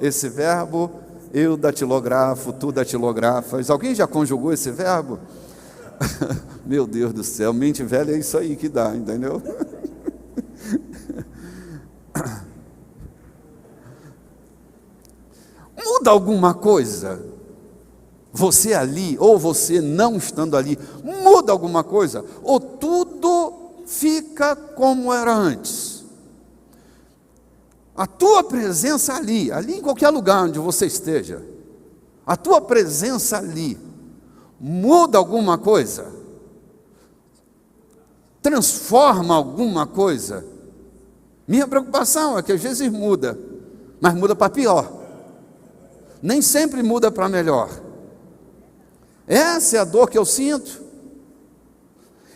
C: esse verbo? Eu datilografo, tu datilografas. Alguém já conjugou esse verbo? Meu Deus do céu, mente velha é isso aí que dá, entendeu? Muda alguma coisa? Você ali, ou você não estando ali, muda alguma coisa? Ou tudo fica como era antes? A tua presença ali em qualquer lugar onde você esteja, a tua presença ali, muda alguma coisa? Transforma alguma coisa? Minha preocupação é que às vezes muda, mas muda para pior. Nem sempre muda para melhor. Essa é a dor que eu sinto.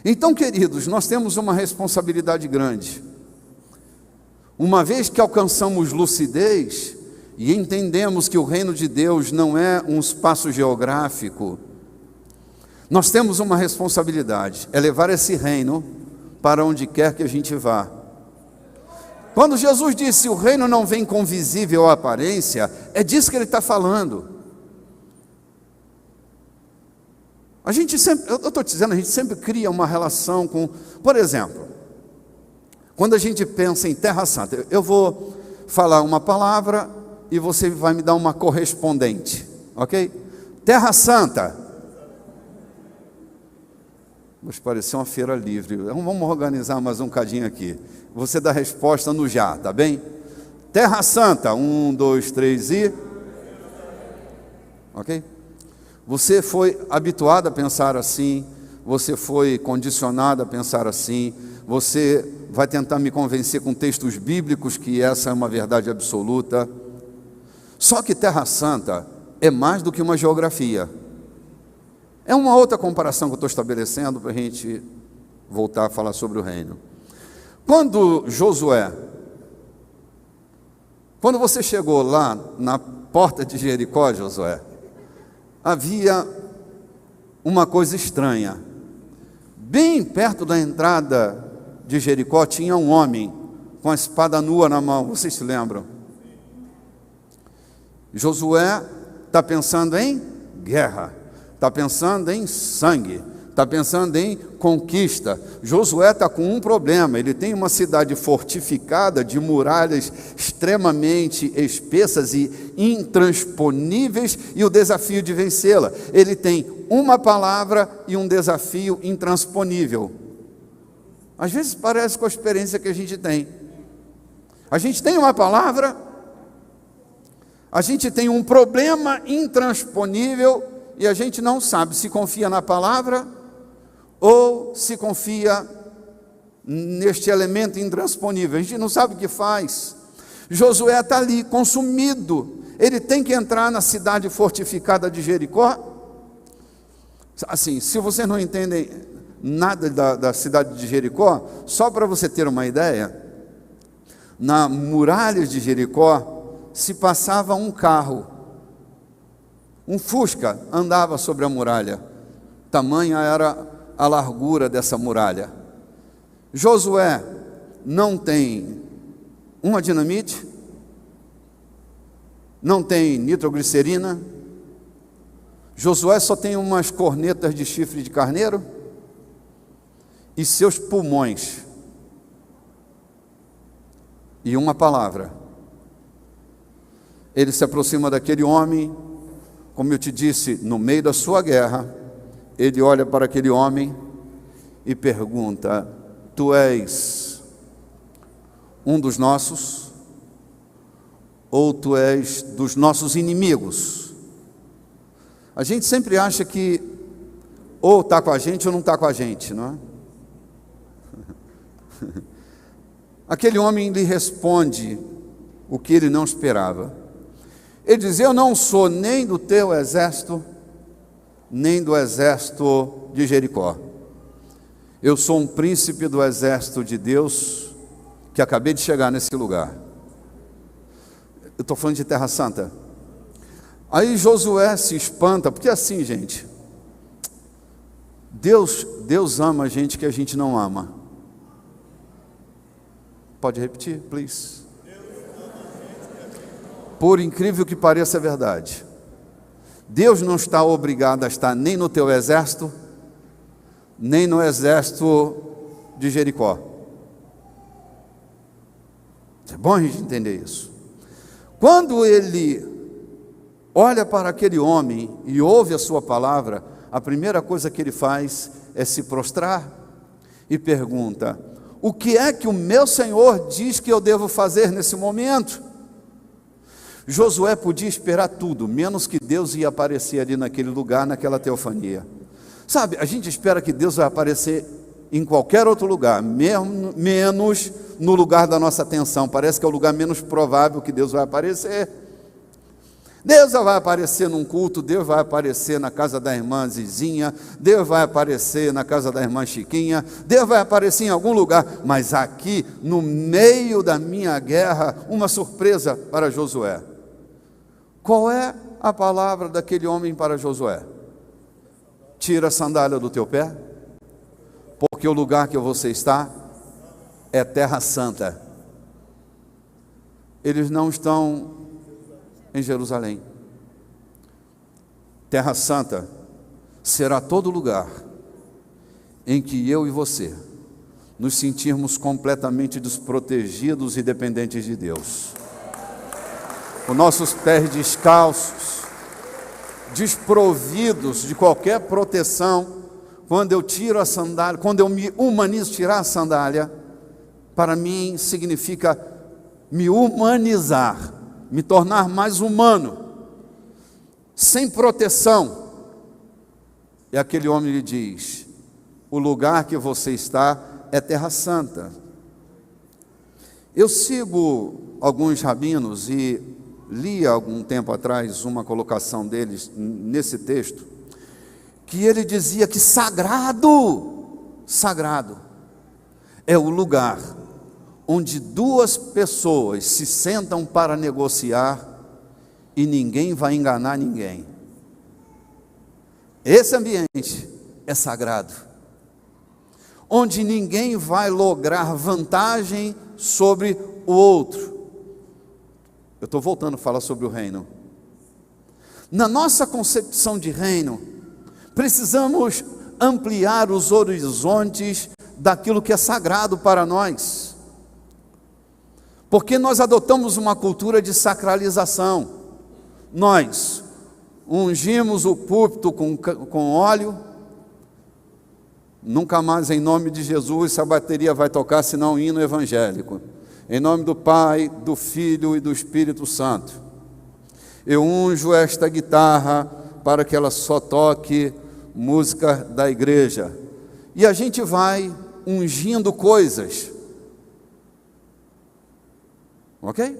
C: Então, queridos, nós temos uma responsabilidade grande. Uma vez que alcançamos lucidez e entendemos que o reino de Deus não é um espaço geográfico, nós temos uma responsabilidade, é levar esse reino para onde quer que a gente vá. Quando Jesus disse, o reino não vem com visível aparência, é disso que ele está falando. A gente sempre, eu estou dizendo, a gente sempre cria uma relação com, por exemplo, quando a gente pensa em Terra Santa, eu vou falar uma palavra e você vai me dar uma correspondente, ok? Terra Santa. Vamos parecer uma feira livre. Vamos organizar mais um cadinho aqui. Você dá a resposta no já, tá bem? Terra Santa, 1, 2, 3 e... Ok? Você foi habituado a pensar assim, você foi condicionado a pensar assim, você vai tentar me convencer com textos bíblicos que essa é uma verdade absoluta. Só que Terra Santa é mais do que uma geografia. É uma outra comparação que eu estou estabelecendo para a gente voltar a falar sobre o reino. Quando você chegou lá na porta de Jericó, Josué, havia uma coisa estranha. Bem perto da entrada de Jericó tinha um homem com a espada nua na mão. Vocês se lembram? Josué está pensando em guerra, está pensando em sangue, está pensando em conquista. Josué está com um problema, ele tem uma cidade fortificada de muralhas extremamente espessas e intransponíveis e o desafio de vencê-la. Ele tem uma palavra e um desafio intransponível. Às vezes parece com a experiência que a gente tem. A gente tem uma palavra, a gente tem um problema intransponível e a gente não sabe se confia na palavra ou se confia neste elemento intransponível. A gente não sabe o que faz. Josué está ali, consumido. Ele tem que entrar na cidade fortificada de Jericó. Assim, se vocês não entendem nada da cidade de Jericó, só para você ter uma ideia, na muralha de Jericó se passava um carro, um Fusca andava sobre a muralha, tamanha era a largura dessa muralha. Josué não tem uma dinamite, não tem nitroglicerina, Josué só tem umas cornetas de chifre de carneiro e seus pulmões e uma palavra. Ele se aproxima daquele homem, como eu te disse, no meio da sua guerra. Ele olha para aquele homem e pergunta: tu és um dos nossos, ou tu és dos nossos inimigos. A gente sempre acha que ou está com a gente ou não está com a gente, não é? Aquele homem lhe responde o que ele não esperava. Ele diz: eu não sou nem do teu exército, nem do exército de Jericó. Eu sou um príncipe do exército de Deus, que acabei de chegar nesse lugar. Eu estou falando de Terra Santa. Aí Josué se espanta, porque assim, gente, Deus ama a gente que a gente não ama. Pode repetir, please? Por incrível que pareça, é verdade. Deus não está obrigado a estar nem no teu exército, nem no exército de Jericó. É bom a gente entender isso. Quando ele olha para aquele homem e ouve a sua palavra, a primeira coisa que ele faz é se prostrar e pergunta: o que é que o meu Senhor diz que eu devo fazer nesse momento? Josué podia esperar tudo, menos que Deus ia aparecer ali naquele lugar, naquela teofania. Sabe, a gente espera que Deus vai aparecer em qualquer outro lugar, menos no lugar da nossa atenção. Parece que é o lugar menos provável que Deus vai aparecer. Deus vai aparecer num culto, Deus vai aparecer na casa da irmã Zizinha, Deus vai aparecer na casa da irmã Chiquinha, Deus vai aparecer em algum lugar, mas aqui, no meio da minha guerra, uma surpresa para Josué. Qual é a palavra daquele homem para Josué? Tira a sandália do teu pé, porque o lugar que você está é Terra Santa. Eles não estão em Jerusalém. Terra Santa será todo lugar em que eu e você nos sentirmos completamente desprotegidos e dependentes de Deus. Com nossos pés descalços, desprovidos de qualquer proteção. Quando eu tiro a sandália, quando eu me humanizo, tirar a sandália, para mim significa me humanizar, me tornar mais humano, sem proteção. E aquele homem lhe diz: o lugar que você está é Terra Santa. Eu sigo alguns rabinos e li há algum tempo atrás uma colocação deles nesse texto, que ele dizia que sagrado é o lugar onde duas pessoas se sentam para negociar e ninguém vai enganar ninguém. Esse ambiente é sagrado, onde ninguém vai lograr vantagem sobre o outro. Eu estou voltando a falar sobre o reino. Na nossa concepção de reino, precisamos ampliar os horizontes daquilo que é sagrado para nós, porque nós adotamos uma cultura de sacralização. Nós ungimos o púlpito com óleo, nunca mais em nome de Jesus essa bateria vai tocar senão um hino evangélico. Em nome do Pai, do Filho e do Espírito Santo. Eu unjo esta guitarra para que ela só toque música da igreja. E a gente vai ungindo coisas, ok?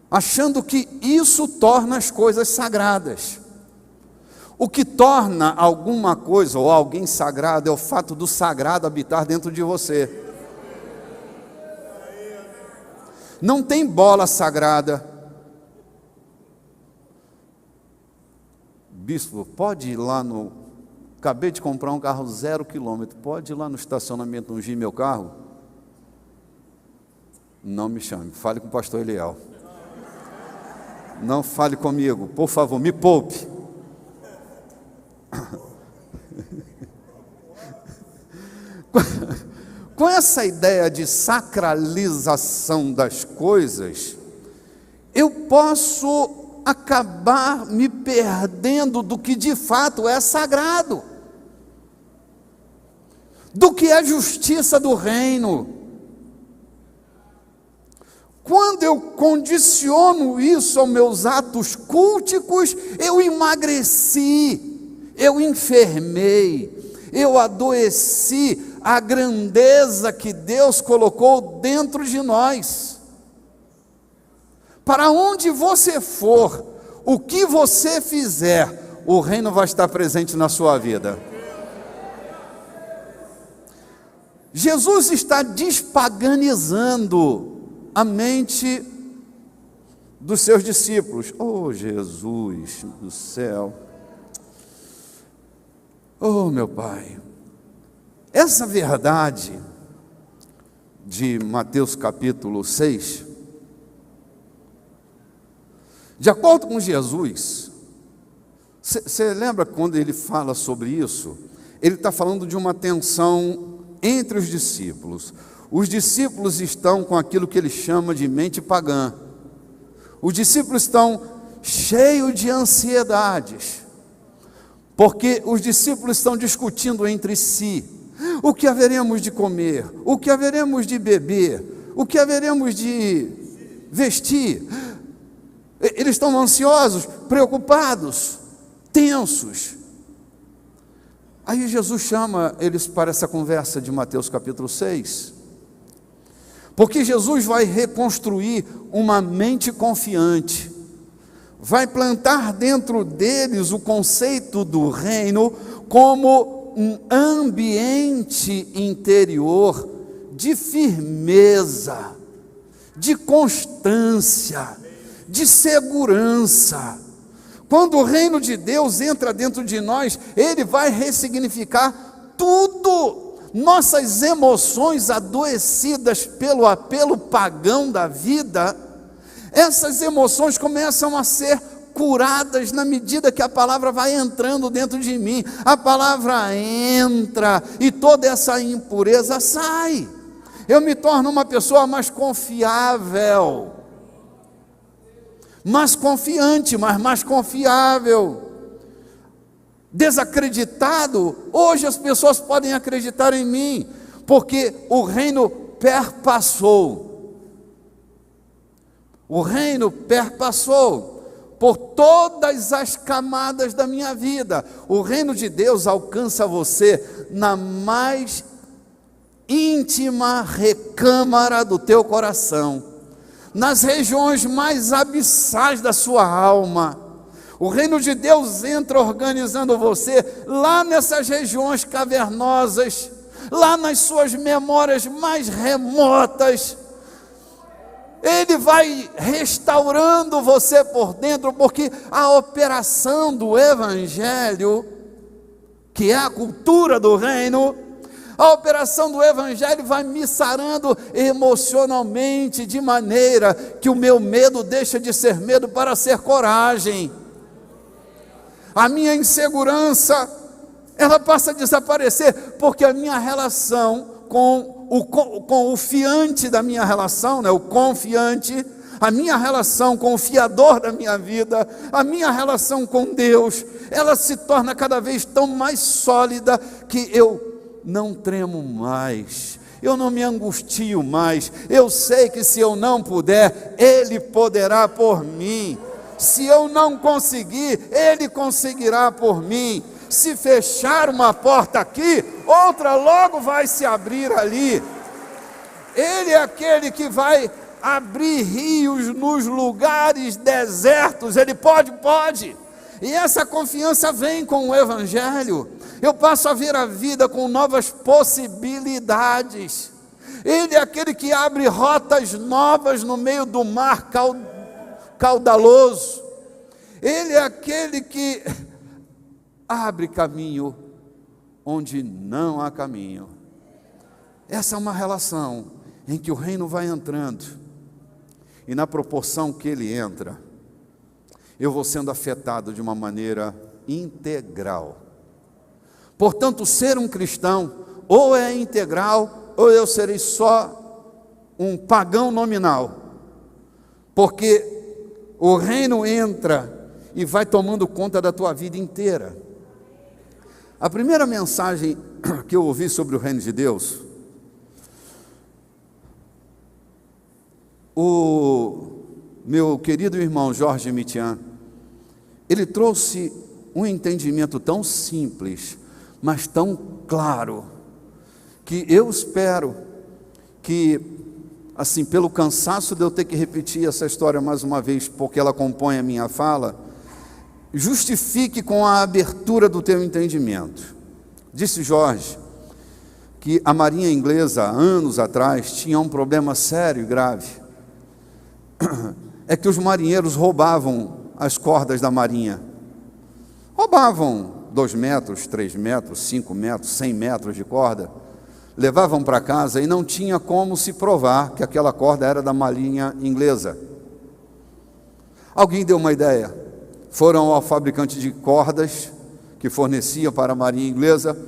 C: Achando que isso torna as coisas sagradas. O que torna alguma coisa ou alguém sagrado é o fato do sagrado habitar dentro de você. Não tem bola sagrada. Bispo, pode ir lá no... Acabei de comprar um carro 0 quilômetro. Pode ir lá no estacionamento ungir meu carro? Não me chame. Fale com o pastor Eliel. Não fale comigo. Por favor, me poupe. Com essa ideia de sacralização das coisas, eu posso acabar me perdendo do que de fato é sagrado, do que é a justiça do reino. Quando eu condiciono isso aos meus atos culticos, eu emagreci, eu enfermei, eu adoeci a grandeza que Deus colocou dentro de nós. Para onde você for, o que você fizer, o reino vai estar presente na sua vida. Jesus está despaganizando a mente dos seus discípulos. Oh, Jesus do céu. Oh, meu Pai. Essa verdade de Mateus capítulo 6, de acordo com Jesus, você lembra quando ele fala sobre isso? Ele está falando de uma tensão entre os discípulos. Os discípulos estão com aquilo que ele chama de mente pagã. Os discípulos estão cheios de ansiedades, porque os discípulos estão discutindo entre si o que haveremos de comer, o que haveremos de beber, o que haveremos de vestir. Eles estão ansiosos, preocupados, tensos. Aí Jesus chama eles para essa conversa de Mateus capítulo 6, porque Jesus vai reconstruir uma mente confiante, vai plantar dentro deles o conceito do reino como um ambiente interior de firmeza, de constância, de segurança. Quando o reino de Deus entra dentro de nós, ele vai ressignificar tudo. Nossas emoções adoecidas pelo apelo pagão da vida, essas emoções começam a ser curadas na medida que a palavra vai entrando dentro de mim. A palavra entra e toda essa impureza sai. Eu me torno uma pessoa mais confiável, mais confiante, mas mais confiável. Desacreditado, hoje as pessoas podem acreditar em mim, porque o reino perpassou. O reino perpassou por todas as camadas da minha vida. O reino de Deus alcança você na mais íntima recâmara do teu coração, nas regiões mais abissais da sua alma. O reino de Deus entra organizando você lá nessas regiões cavernosas, lá nas suas memórias mais remotas. Ele vai restaurando você por dentro, porque a operação do Evangelho, que é a cultura do reino, a operação do Evangelho vai me sarando emocionalmente, de maneira que o meu medo deixa de ser medo para ser coragem. A minha insegurança, ela passa a desaparecer, porque a minha relação com o fiante da minha relação, né, o confiante, a minha relação com o fiador da minha vida, a minha relação com Deus, ela se torna cada vez tão mais sólida que eu não tremo mais, eu não me angustio mais. Eu sei que se eu não puder, Ele poderá por mim. Se eu não conseguir, Ele conseguirá por mim. Se fechar uma porta aqui, outra logo vai se abrir ali. Ele é aquele que vai abrir rios nos lugares desertos. Ele pode. E essa confiança vem com o Evangelho. Eu passo a ver a vida com novas possibilidades. Ele é aquele que abre rotas novas no meio do mar caudaloso. Ele é aquele que abre caminho onde não há caminho. Essa é uma relação em que o reino vai entrando, e na proporção que ele entra, eu vou sendo afetado de uma maneira integral. Portanto, ser um cristão ou é integral, ou eu serei só um pagão nominal, porque o reino entra e vai tomando conta da tua vida inteira. A primeira mensagem que eu ouvi sobre o reino de Deus O meu querido irmão Jorge Mitian, ele trouxe um entendimento tão simples, mas tão claro, que eu espero que, assim, pelo cansaço de eu ter que repetir essa história mais uma vez, porque ela compõe a minha fala, justifique com a abertura do teu entendimento. Disse Jorge que a marinha inglesa, anos atrás, tinha um problema sério e grave. É que os marinheiros roubavam as cordas da marinha. Roubavam 2 metros, 3 metros, 5 metros, 100 metros de corda, levavam para casa e não tinha como se provar que aquela corda era da marinha inglesa. Alguém deu uma ideia. Foram ao fabricante de cordas que fornecia para a marinha inglesa,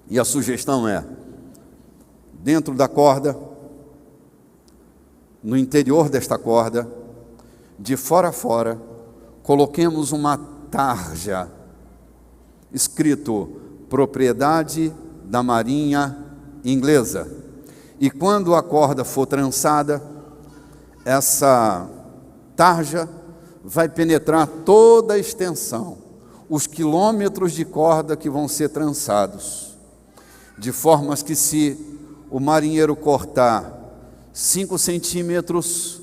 C: e a sugestão é: dentro da corda, no interior desta corda, de fora a fora, coloquemos uma tarja, escrito propriedade da marinha inglesa. E quando a corda for trançada, essa tarja vai penetrar toda a extensão, os quilômetros de corda que vão ser trançados, de formas que, se o marinheiro cortar 5 centímetros,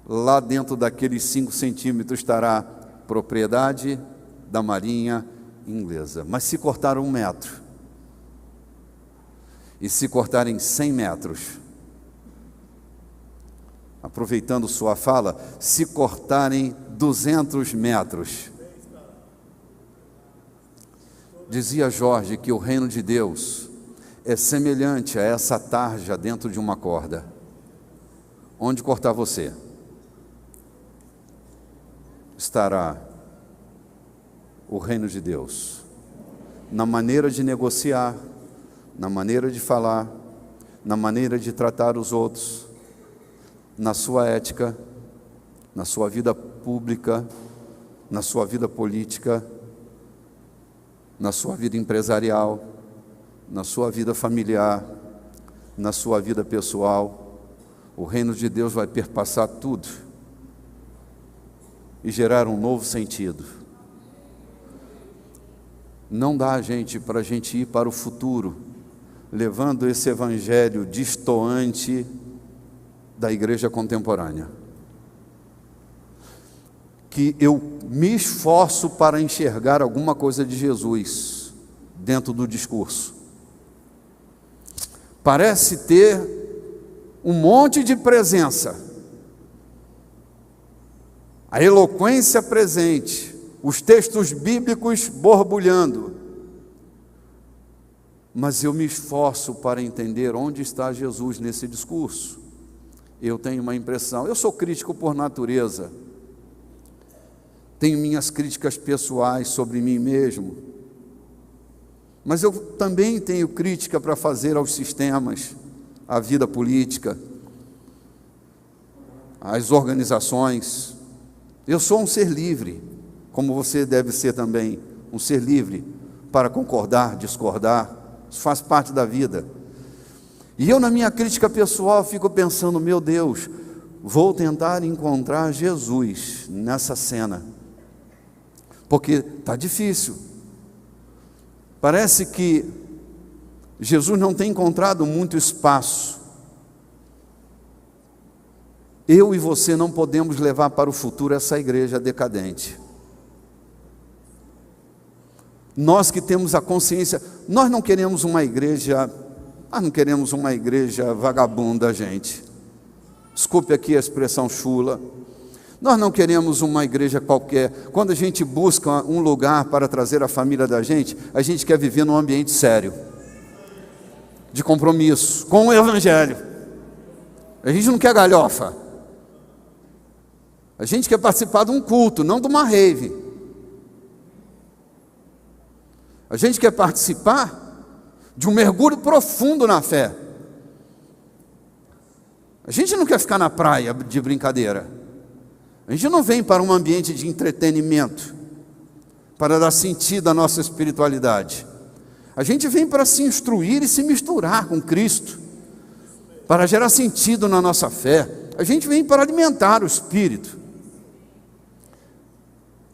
C: lá dentro daqueles 5 centímetros estará propriedade da marinha inglesa. Mas se cortar 1 metro, e se cortarem 100 metros, aproveitando sua fala, se cortarem 200 metros, dizia Jorge que o reino de Deus é semelhante a essa tarja dentro de uma corda. Onde cortar você, estará o reino de Deus, na maneira de negociar, na maneira de falar, na maneira de tratar os outros, na sua ética, na sua vida pública, na sua vida política, na sua vida empresarial, na sua vida familiar, na sua vida pessoal. O reino de Deus vai perpassar tudo e gerar um novo sentido. Não dá, gente, para a gente ir para o futuro levando esse evangelho destoante da igreja contemporânea. Que eu me esforço para enxergar alguma coisa de Jesus dentro do discurso. Parece ter um monte de presença, a eloquência presente, os textos bíblicos borbulhando, mas eu me esforço para entender onde está Jesus nesse discurso. Eu tenho uma impressão, eu sou crítico por natureza, tenho minhas críticas pessoais sobre mim mesmo, mas eu também tenho crítica para fazer aos sistemas, à vida política, às organizações. Eu sou um ser livre, como você deve ser também, um ser livre para concordar, discordar, isso faz parte da vida. E eu, na minha crítica pessoal, fico pensando, meu Deus, vou tentar encontrar Jesus nessa cena, porque está difícil. Parece que Jesus não tem encontrado muito espaço. Eu e você não podemos levar para o futuro essa igreja decadente. Nós que temos a consciência, nós não queremos uma igreja vagabunda, gente. Desculpe aqui a expressão chula. Nós não queremos uma igreja qualquer. Quando a gente busca um lugar para trazer a família da gente, a gente quer viver num ambiente sério, de compromisso com o evangelho. A gente não quer galhofa. A gente quer participar de um culto, não de uma rave. A gente quer participar de um mergulho profundo na fé. A gente não quer ficar na praia de brincadeira. A gente não vem para um ambiente de entretenimento, para dar sentido à nossa espiritualidade. A gente vem para se instruir e se misturar com Cristo. para gerar sentido na nossa fé. A gente vem para alimentar o espírito.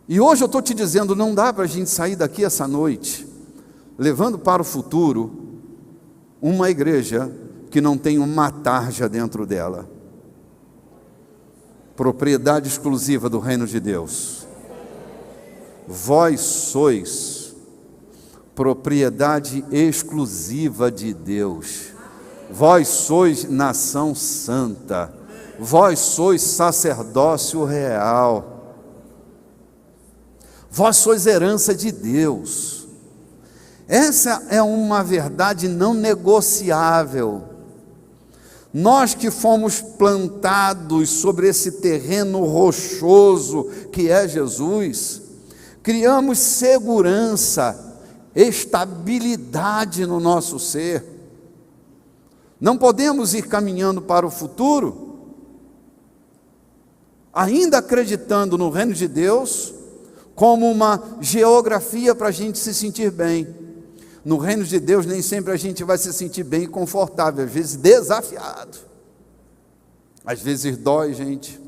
C: E hoje eu estou te dizendo, não dá para a gente sair daqui essa noite, levando para o futuro uma igreja que não tem uma tarja dentro dela. Propriedade exclusiva do reino de Deus. Vós sois propriedade exclusiva de Deus. Vós sois nação santa. Vós sois sacerdócio real. Vós sois herança de Deus. Essa é uma verdade não negociável. Nós que fomos plantados sobre esse terreno rochoso que é Jesus, criamos segurança, estabilidade no nosso ser. Não podemos ir caminhando para o futuro, ainda acreditando no reino de Deus, como uma geografia para a gente se sentir bem. No reino de Deus nem sempre a gente vai se sentir bem e confortável, às vezes desafiado. Às vezes dói, gente.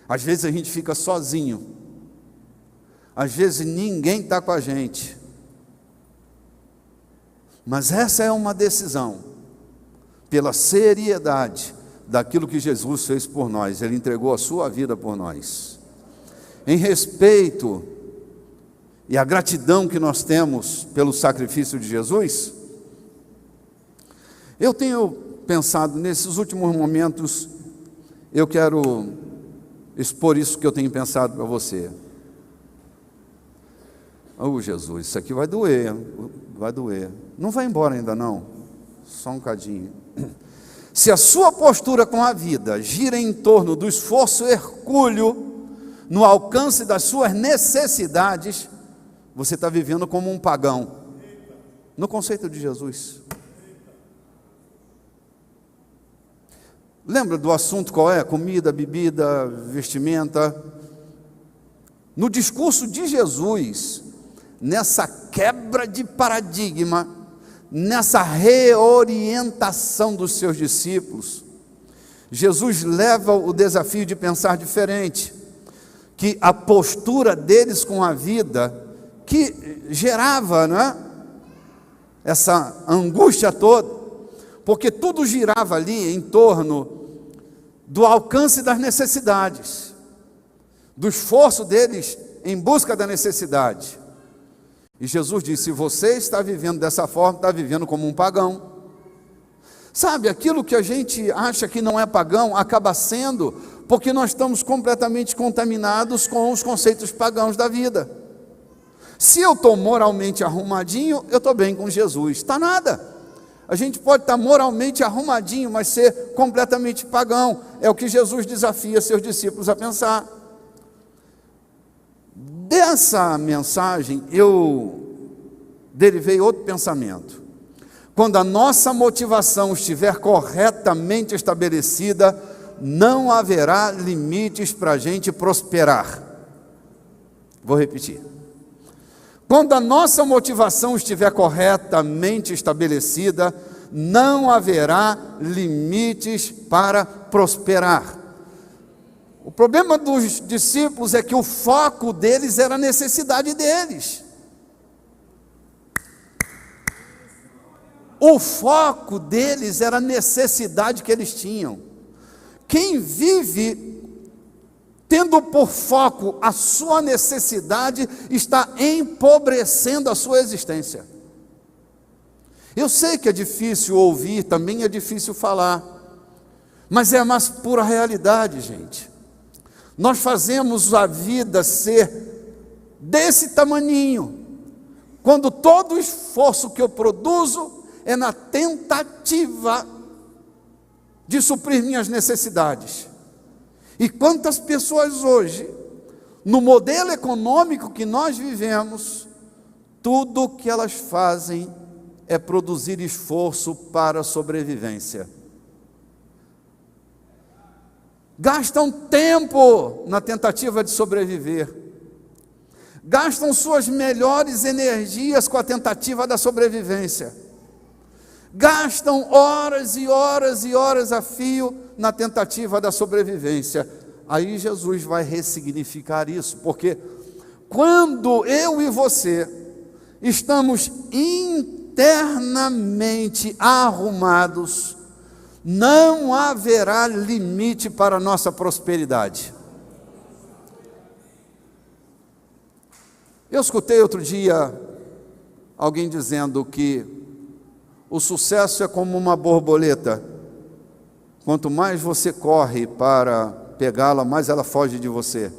C: Às vezes a gente fica sozinho. Às vezes ninguém está com a gente. Mas essa é uma decisão, pela seriedade daquilo que Jesus fez por nós. Ele entregou a sua vida por nós. Em respeito e a gratidão que nós temos pelo sacrifício de Jesus, eu tenho pensado, nesses últimos momentos, eu quero expor isso que eu tenho pensado para você. Oh, Jesus, isso aqui vai doer, vai doer. Não vai embora ainda não, só um cadinho. Se a sua postura com a vida gira em torno do esforço hercúleo no alcance das suas necessidades, você está vivendo como um pagão, no conceito de Jesus. Lembra do assunto qual é? Comida, bebida, vestimenta. No discurso de Jesus, nessa quebra de paradigma, nessa reorientação dos seus discípulos, Jesus leva o desafio de pensar diferente, que a postura deles com a vida, que gerava, não é? Essa angústia toda, porque tudo girava ali em torno do alcance das necessidades, do esforço deles em busca da necessidade. E Jesus disse: se você está vivendo dessa forma, está vivendo como um pagão. Sabe, aquilo que a gente acha que não é pagão, acaba sendo, porque nós estamos completamente contaminados com os conceitos pagãos da vida. Se eu estou moralmente arrumadinho, eu estou bem com Jesus. Está nada. A gente pode estar moralmente arrumadinho, mas ser completamente pagão. É o que Jesus desafia seus discípulos a pensar. Dessa mensagem, eu derivei outro pensamento. Quando a nossa motivação estiver corretamente estabelecida, não haverá limites para a gente prosperar. Vou repetir. Quando a nossa motivação estiver corretamente estabelecida, não haverá limites para prosperar. O problema dos discípulos é que o foco deles era a necessidade deles. O foco deles era a necessidade que eles tinham. Quem vive tendo por foco a sua necessidade, está empobrecendo a sua existência. Eu sei que é difícil ouvir, também é difícil falar, mas é a mais pura realidade, gente. Nós fazemos a vida ser desse tamaninho, quando todo o esforço que eu produzo é na tentativa de suprir minhas necessidades. E quantas pessoas hoje, no modelo econômico que nós vivemos, tudo o que elas fazem é produzir esforço para a sobrevivência. Gastam tempo na tentativa de sobreviver. Gastam suas melhores energias com a tentativa da sobrevivência. gastam horas e horas e horas a fio na tentativa da sobrevivência. Aí Jesus vai ressignificar isso, porque quando eu e você estamos internamente arrumados, não haverá limite para a nossa prosperidade. Eu escutei outro dia alguém dizendo que o sucesso é como uma borboleta. Quanto mais você corre para pegá-la, mais ela foge de você.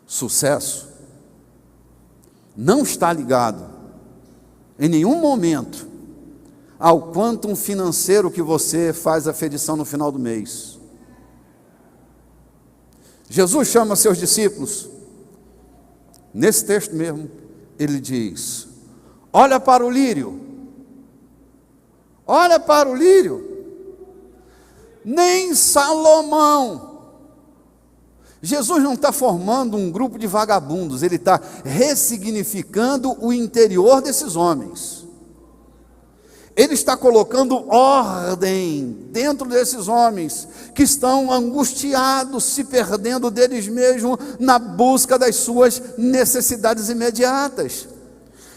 C: Sucesso não está ligado em nenhum momento ao quantum financeiro que você faz aferição no final do mês. Jesus chama seus discípulos, nesse texto mesmo, ele diz: olha para o lírio, olha para o lírio, nem Salomão. Jesus não está formando um grupo de vagabundos, ele está ressignificando o interior desses homens. Ele está colocando ordem dentro desses homens que estão angustiados, se perdendo deles mesmos na busca das suas necessidades imediatas.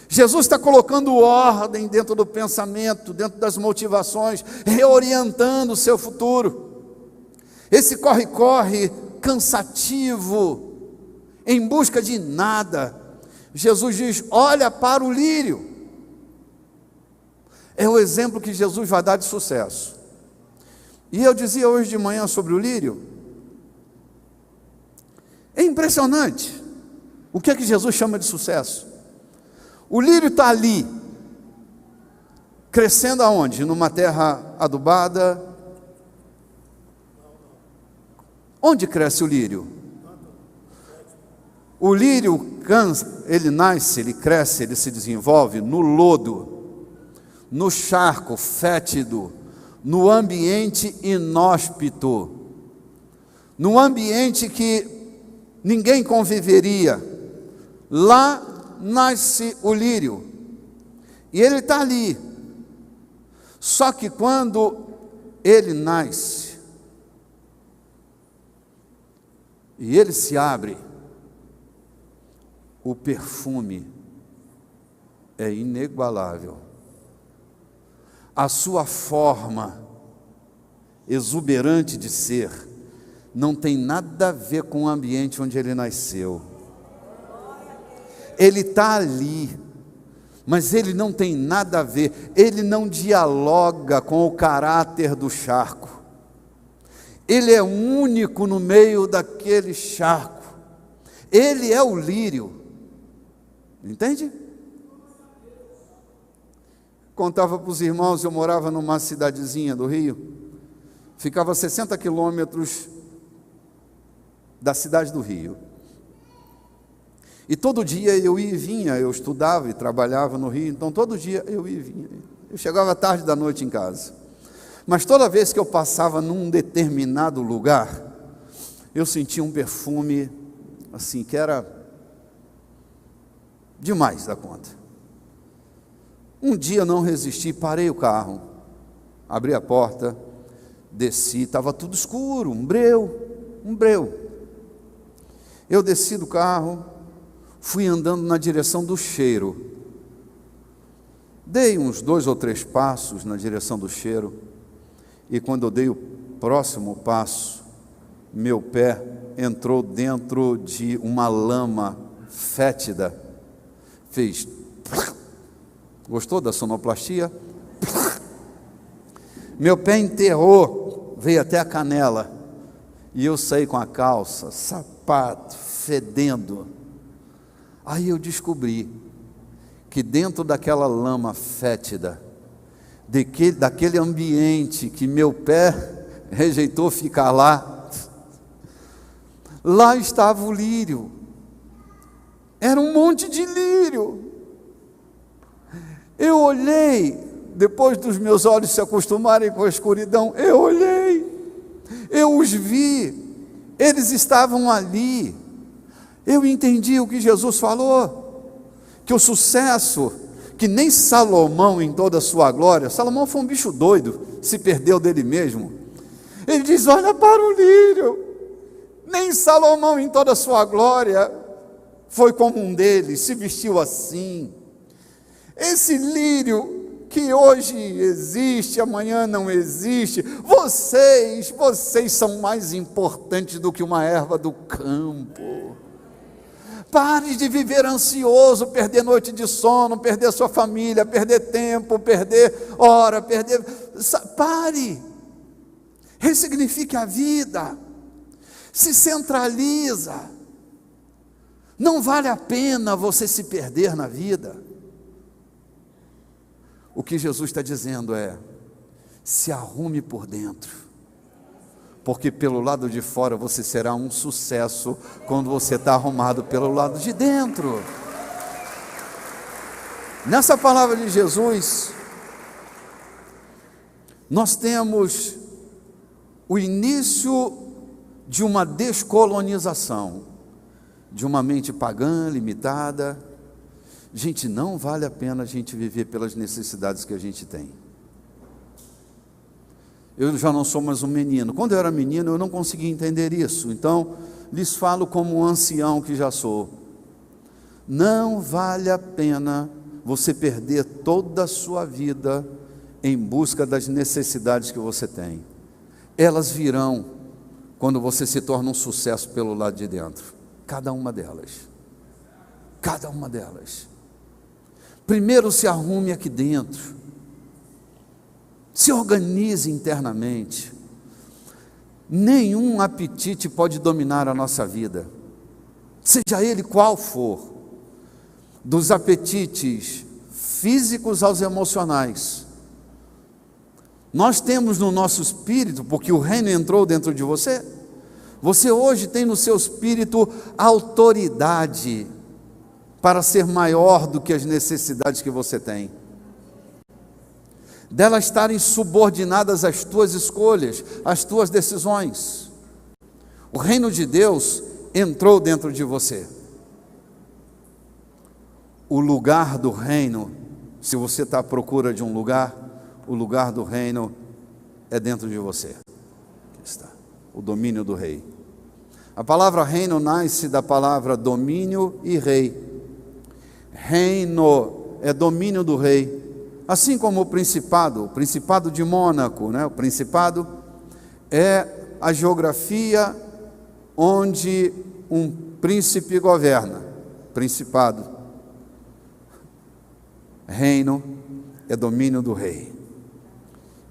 C: Jesus está colocando ordem dentro do pensamento, dentro das motivações, reorientando o seu futuro. Esse corre-corre cansativo, em busca de nada, Jesus diz: olha para o lírio. É o exemplo que Jesus vai dar de sucesso. E eu dizia hoje de manhã sobre o lírio. É impressionante o que é que Jesus chama de sucesso. O lírio está ali, crescendo aonde? Numa terra adubada. Onde cresce o lírio? O lírio, ele nasce, ele cresce, ele se desenvolve no lodo, no charco fétido, no ambiente inóspito, no ambiente que ninguém conviveria. Lá nasce o lírio, e ele está ali. Só que quando ele nasce, e ele se abre, o perfume é inigualável. A sua forma exuberante de ser não tem nada a ver com o ambiente onde ele nasceu. Ele está ali, mas ele não tem nada a ver, ele não dialoga com o caráter do charco. Ele é único no meio daquele charco. Ele é o lírio. Entende? Contava para os irmãos, eu morava numa cidadezinha do Rio, ficava a 60 quilômetros da cidade do Rio. E todo dia eu ia e vinha, eu estudava e trabalhava no Rio, então todo dia eu ia e vinha. Eu chegava tarde da noite em casa. Mas toda vez que eu passava num determinado lugar, eu sentia um perfume, assim, que era demais da conta. Um dia eu não resisti, parei o carro, abri a porta, desci, estava tudo escuro, um breu. Eu desci do carro, fui andando na direção do cheiro. Dei uns 2 ou 3 passos na direção do cheiro, e quando eu dei o próximo passo, meu pé entrou dentro de uma lama fétida. Fez... Gostou da sonoplastia? Meu pé enterrou, veio até a canela, e eu saí com a calça, sapato, fedendo. Aí eu descobri que dentro daquela lama fétida, daquele ambiente que meu pé rejeitou ficar lá estava o lírio. Era um monte de lírio. Eu olhei, depois dos meus olhos se acostumarem com a escuridão, eu olhei, eu os vi, eles estavam ali. Eu entendi o que Jesus falou. que o sucesso, que nem Salomão em toda a sua glória, Salomão foi um bicho doido, se perdeu dele mesmo. Ele diz: olha para o lírio, nem Salomão em toda a sua glória foi como um deles, se vestiu assim. Esse lírio que hoje existe, amanhã não existe, vocês são mais importantes do que uma erva do campo. Pare de viver ansioso, perder noite de sono, perder sua família, perder tempo, perder hora, pare, ressignifique a vida, se centraliza. Não vale a pena você se perder na vida. O que Jesus está dizendo é: se arrume por dentro, porque pelo lado de fora você será um sucesso quando você está arrumado pelo lado de dentro. Nessa palavra de Jesus, nós temos o início de uma descolonização, de uma mente pagã, limitada. Gente, não vale a pena a gente viver pelas necessidades que a gente tem. Eu já não sou mais um menino. Quando eu era menino, eu não conseguia entender isso. Então, lhes falo como um ancião que já sou. Não vale a pena você perder toda a sua vida em busca das necessidades que você tem. Elas virão quando você se torna um sucesso pelo lado de dentro. Cada uma delas. Cada uma delas. Primeiro se arrume aqui dentro. Se organize internamente. Nenhum apetite pode dominar a nossa vida, seja ele qual for, dos apetites físicos aos emocionais. Nós temos no nosso espírito, porque o reino entrou dentro de você, você hoje tem no seu espírito autoridade para ser maior do que as necessidades que você tem, delas estarem subordinadas às tuas escolhas, às tuas decisões. O reino de Deus entrou dentro de você. O lugar do reino, se você está à procura de um lugar, o lugar do reino é dentro de você. Aqui está, o domínio do rei. A palavra reino nasce da palavra domínio e rei. Reino é domínio do rei, assim como o principado de Mônaco, né? O principado é a geografia onde um príncipe governa. Principado. Reino é domínio do rei.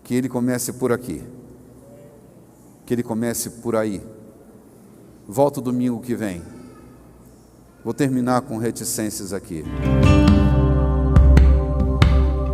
C: Que ele comece por aqui, que ele comece por aí. Volto domingo que vem. Vou terminar com reticências aqui.